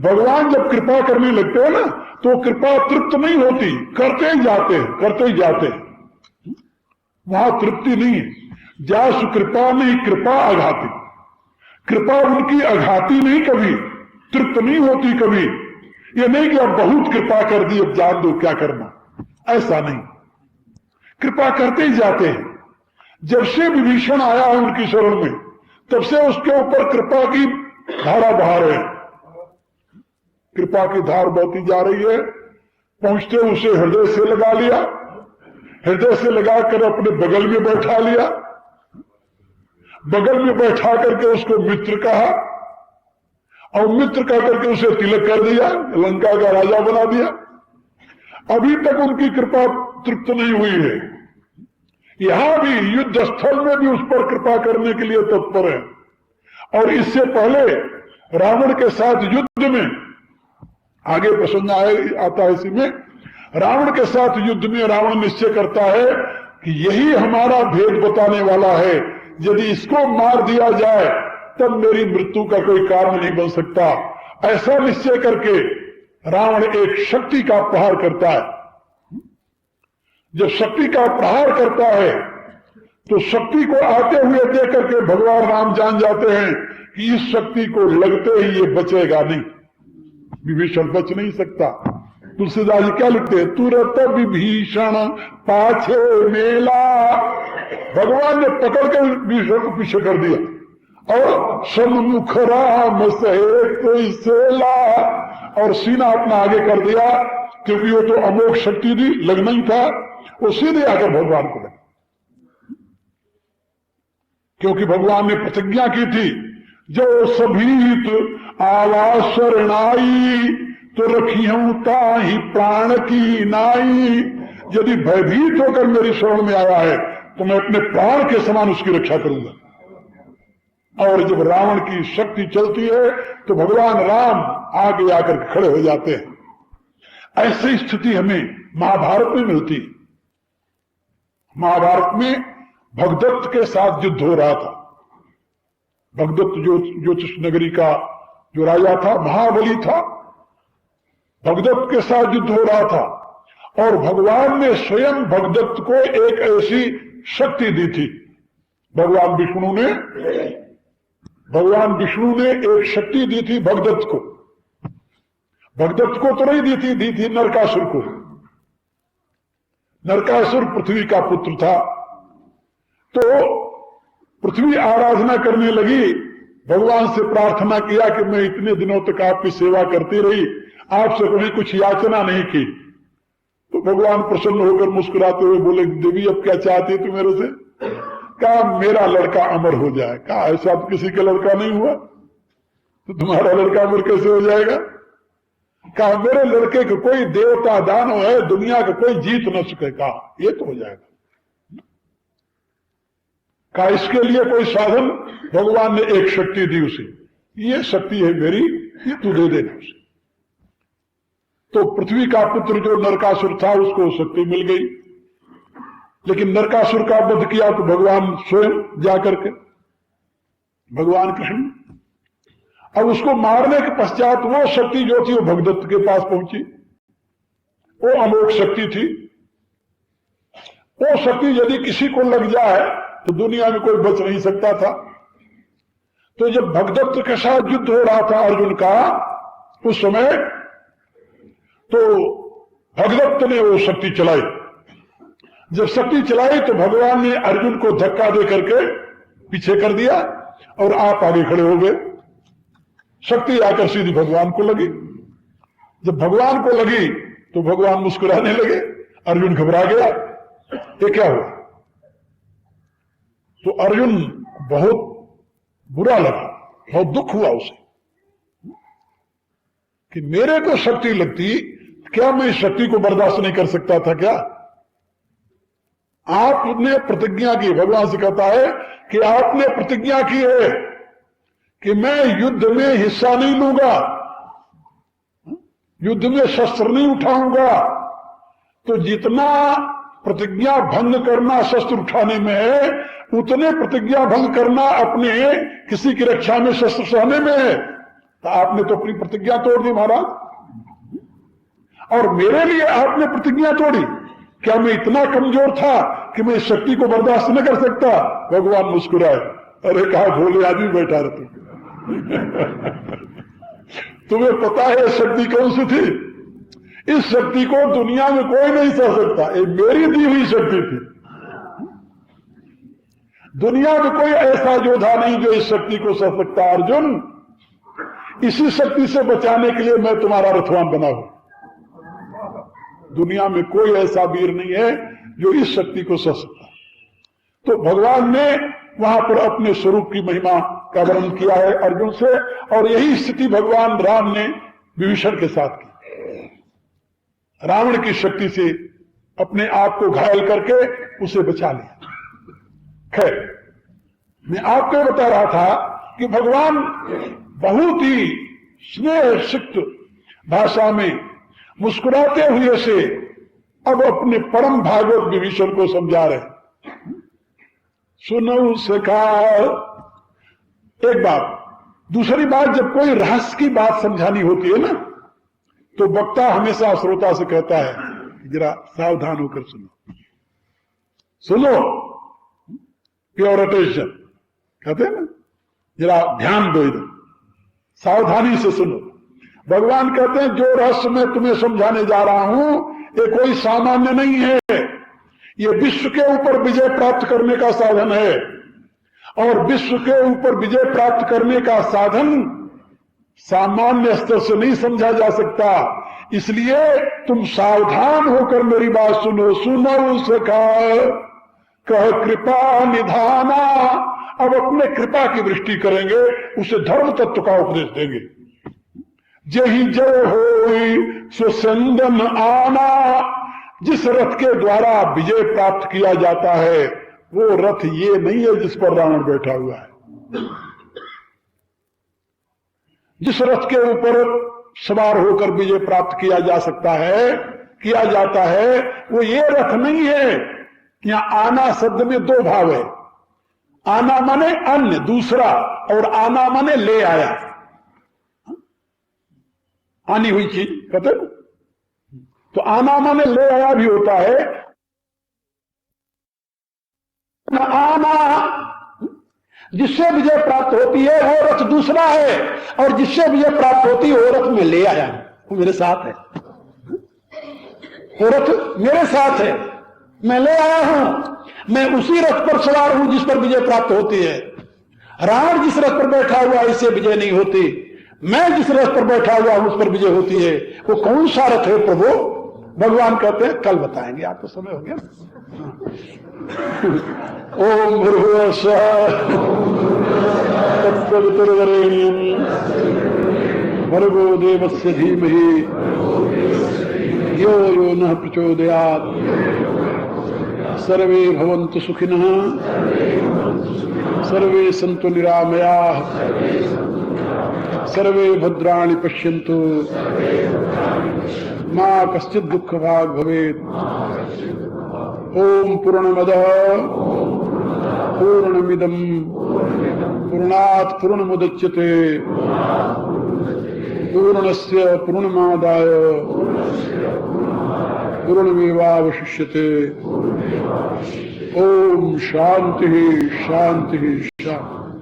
भगवान जब कृपा करने लगते हैं ना, तो कृपा तृप्त नहीं होती, करते ही जाते हैं, करते ही जाते हैं, वहां तृप्ति नहीं है। जासु कृपा में कृपा आघाती, कृपा उनकी आघाती नहीं, कभी तृप्त नहीं होती कभी। ये नहीं कि अब बहुत कृपा कर दी, अब जान दो क्या करना, ऐसा नहीं। कृपा करते ही जाते हैं। जब से विभीषण आया है उनकी शरण में, तब से उसके ऊपर कृपा की धारा बहा रहे हैं। कृपा की धार बहती जा रही है। पहुंचते उसे हृदय से लगा लिया, हृदय से लगाकर अपने बगल में बैठा लिया, बगल में बैठा करके उसको मित्र कहा, और मित्र कह करके उसे तिलक कर दिया, लंका का राजा बना दिया। अभी तक उनकी कृपा तृप्त नहीं हुई है। यहां भी युद्ध स्थल में भी उस पर कृपा करने के लिए तत्पर है। और इससे पहले रावण के साथ युद्ध में, आगे प्रसंग आता है इसी में, रावण के साथ युद्ध में रावण निश्चय करता है कि यही हमारा भेद बताने वाला है, यदि इसको मार दिया जाए तब मेरी मृत्यु का कोई कारण नहीं बन सकता। ऐसा निश्चय करके रावण एक शक्ति का प्रहार करता है। जब शक्ति का प्रहार करता है तो शक्ति को आते हुए देख करके भगवान राम जान जाते हैं कि इस शक्ति को लगते ही ये बचेगा नहीं, विभीषण बच नहीं सकता। तुलसीदास जी क्या लिखते हैं, तुरत विभीषण पाछे मेला। भगवान ने पकड़ कर विभीषण को पीछे कर दिया, और सन्मुख राम सहे कोई सेला, और सीना अपना आगे कर दिया, क्योंकि वो तो अमोघ शक्ति थी, लगना ही था। वो सीधे आकर भगवान को लगा, क्योंकि भगवान ने प्रतिज्ञा की थी, जो सभीत आवाज शरणाई तो रखियों ताहि प्राण की नाई। यदि भयभीत होकर मेरी शरण में आया है तो मैं अपने प्राण के समान उसकी रक्षा करूंगा। और जब रावण की शक्ति चलती है तो भगवान राम आगे आकर खड़े हो जाते हैं। ऐसी स्थिति हमें महाभारत में मिलती है। महाभारत में भगदत्त के साथ युद्ध हो रहा था। भगदत्त जो ज्योतिष नगरी का जो राजा था, महाबली था, भगदत्त के साथ युद्ध हो रहा था। और भगवान ने स्वयं भगदत्त को एक ऐसी शक्ति दी थी। भगवान विष्णु ने एक शक्ति दी थी भगदत्त को। भगदत्त को तो नहीं दी थी नरकासुर को। नरकासुर पृथ्वी का पुत्र था, तो पृथ्वी आराधना करने लगी। भगवान से प्रार्थना किया कि मैं इतने दिनों तक आपकी सेवा करती रही, आपसे कभी कुछ याचना नहीं की। तो भगवान प्रसन्न होकर मुस्कुराते हुए बोले, देवी अब क्या चाहती तू मेरे से? कहा मेरा लड़का अमर हो जाए। कहा ऐसा तो किसी का लड़का नहीं हुआ, तो तुम्हारा लड़का अमर कैसे हो जाएगा? कहा मेरे लड़के को कोई देवता दानव है, दुनिया का कोई जीत न सके। कहा ये तो हो जाएगा। कहा इसके लिए कोई साधन? भगवान ने एक शक्ति दी उसे, ये शक्ति है मेरी, ये तू दे देना उसे। तो पृथ्वी का पुत्र जो नरकासुर था उसको शक्ति मिल गई। लेकिन नरकासुर का वध किया तो भगवान स्वयं जाकर के, भगवान कृष्ण। अब उसको मारने के पश्चात वो शक्ति जो थी वो भगदत्त के पास पहुंची। वो अमोघ शक्ति थी। वो शक्ति यदि किसी को लग जाए तो दुनिया में कोई बच नहीं सकता था। तो जब भगदत्त के साथ युद्ध हो रहा था अर्जुन का, उस समय तो भगदत्त ने वो शक्ति चलाई। जब शक्ति चलाई तो भगवान ने अर्जुन को धक्का दे करके पीछे कर दिया और आप आगे खड़े हो गए। शक्ति आकर सीधी भगवान को लगी। जब भगवान को लगी तो भगवान मुस्कुराने लगे। अर्जुन घबरा गया, ये क्या हुआ? तो अर्जुन बहुत बुरा लगा, बहुत दुख हुआ उसे कि मेरे को शक्ति लगती, क्या मैं इस शक्ति को बर्दाश्त नहीं कर सकता था क्या? आपने प्रतिज्ञा की, भगवान से कहता है कि आपने प्रतिज्ञा की है कि मैं युद्ध में हिस्सा नहीं लूंगा, युद्ध में शस्त्र नहीं उठाऊंगा। तो जितना प्रतिज्ञा भंग करना शस्त्र उठाने में है, उतने प्रतिज्ञा भंग करना अपने किसी की रक्षा में शस्त्र सहने में है। तो आपने तो अपनी प्रतिज्ञा तोड़ दी महाराज, और मेरे लिए आपने प्रतिज्ञा तोड़ी। क्या मैं इतना कमजोर था कि मैं इस शक्ति को बर्दाश्त न कर सकता? भगवान मुस्कुराए, अरे कहा भोले आदमी बैठा रहे तुम्हें पता है शक्ति कौन सी थी? इस शक्ति को दुनिया में कोई नहीं सह सकता, ये मेरी दी हुई शक्ति थी। दुनिया में कोई ऐसा योद्धा नहीं जो इस शक्ति को सह सकता। अर्जुन, इसी शक्ति से बचाने के लिए मैं तुम्हारा रथवान बना हूं। दुनिया में कोई ऐसा वीर नहीं है जो इस शक्ति को सह सकता। तो भगवान ने वहां पर अपने स्वरूप की महिमा का वर्णन किया है अर्जुन से, और यही स्थिति भगवान राम ने विभीषण के साथ की। रावण की शक्ति से अपने आप को घायल करके उसे बचा लिया। खैर, मैं आपको बता रहा था कि भगवान बहुत ही स्नेह सिक्त भाषा में मुस्कुराते हुए से अब अपने परम भागवत विभीषण को समझा रहे। सुनो सखा, एक बात। दूसरी बात, जब कोई रहस्य की बात समझानी होती है ना, तो वक्ता हमेशा श्रोता से कहता है जरा सावधान होकर सुनो, सुनो, प्योर अटेंशन कहते हैं ना, जरा ध्यान दो, इधर सावधानी से सुनो। भगवान कहते हैं जो रहस्य मैं तुम्हें समझाने जा रहा हूं ये कोई सामान्य नहीं है, ये विश्व के ऊपर विजय प्राप्त करने का साधन है, और विश्व के ऊपर विजय प्राप्त करने का साधन सामान्य स्तर से नहीं समझा जा सकता। इसलिए तुम सावधान होकर मेरी बात सुनो। सुनो सखा कह कृपा निधाना, अब अपने कृपा की वृष्टि करेंगे, उसे धर्म तत्व का उपदेश देंगे। जही जय होई सुसंदन आना, जिस रथ के द्वारा विजय प्राप्त किया जाता है वो रथ ये नहीं है जिस पर रावण बैठा हुआ है। जिस रथ के ऊपर सवार होकर विजय प्राप्त किया जा सकता है, किया जाता है, वो ये रथ नहीं है। यहां आना शब्द में दो भाव है। आना माने अन्य, दूसरा, और आना माने ले आया, आनी हुई चीज कहते। तो आना माने ले आया भी होता है। आना जिससे विजय प्राप्त होती है वो रथ दूसरा है, और जिससे विजय प्राप्त होती है वो रथ में ले आया, वो मेरे साथ है। वो रथ मेरे साथ है, मैं ले आया हूं, मैं उसी रथ पर सवार हूं जिस पर विजय प्राप्त होती है। रावण जिस रथ पर बैठा हुआ इससे विजय नहीं होती, मैं जिस रथ पर बैठा हुआ हूं उस पर विजय होती है। वो कौन सा रथ है प्रभु? भगवान कहते हैं कल बताएंगे, आप तो समय हो गया। ओम भूर्भुवः स्वः तत्सवितुर्वरेण्यं भर्गो देवस्य धीमहि यो यो नः प्रचोदयात्। सर्वे भवन्तु सुखिनः, सर्वे सन्तु निरामयाः, सर्वे भद्राणि पश्यन्तु, मा कश्चित् दुःखभाग् भवेत्। ओम पूर्णमदः पूर्णमिदं पूर्णात् पूर्णमुदच्यते पूर्णस्य पूर्णमादाय पूर्णमेवावशिष्यते। ओम शांति शांति शांति।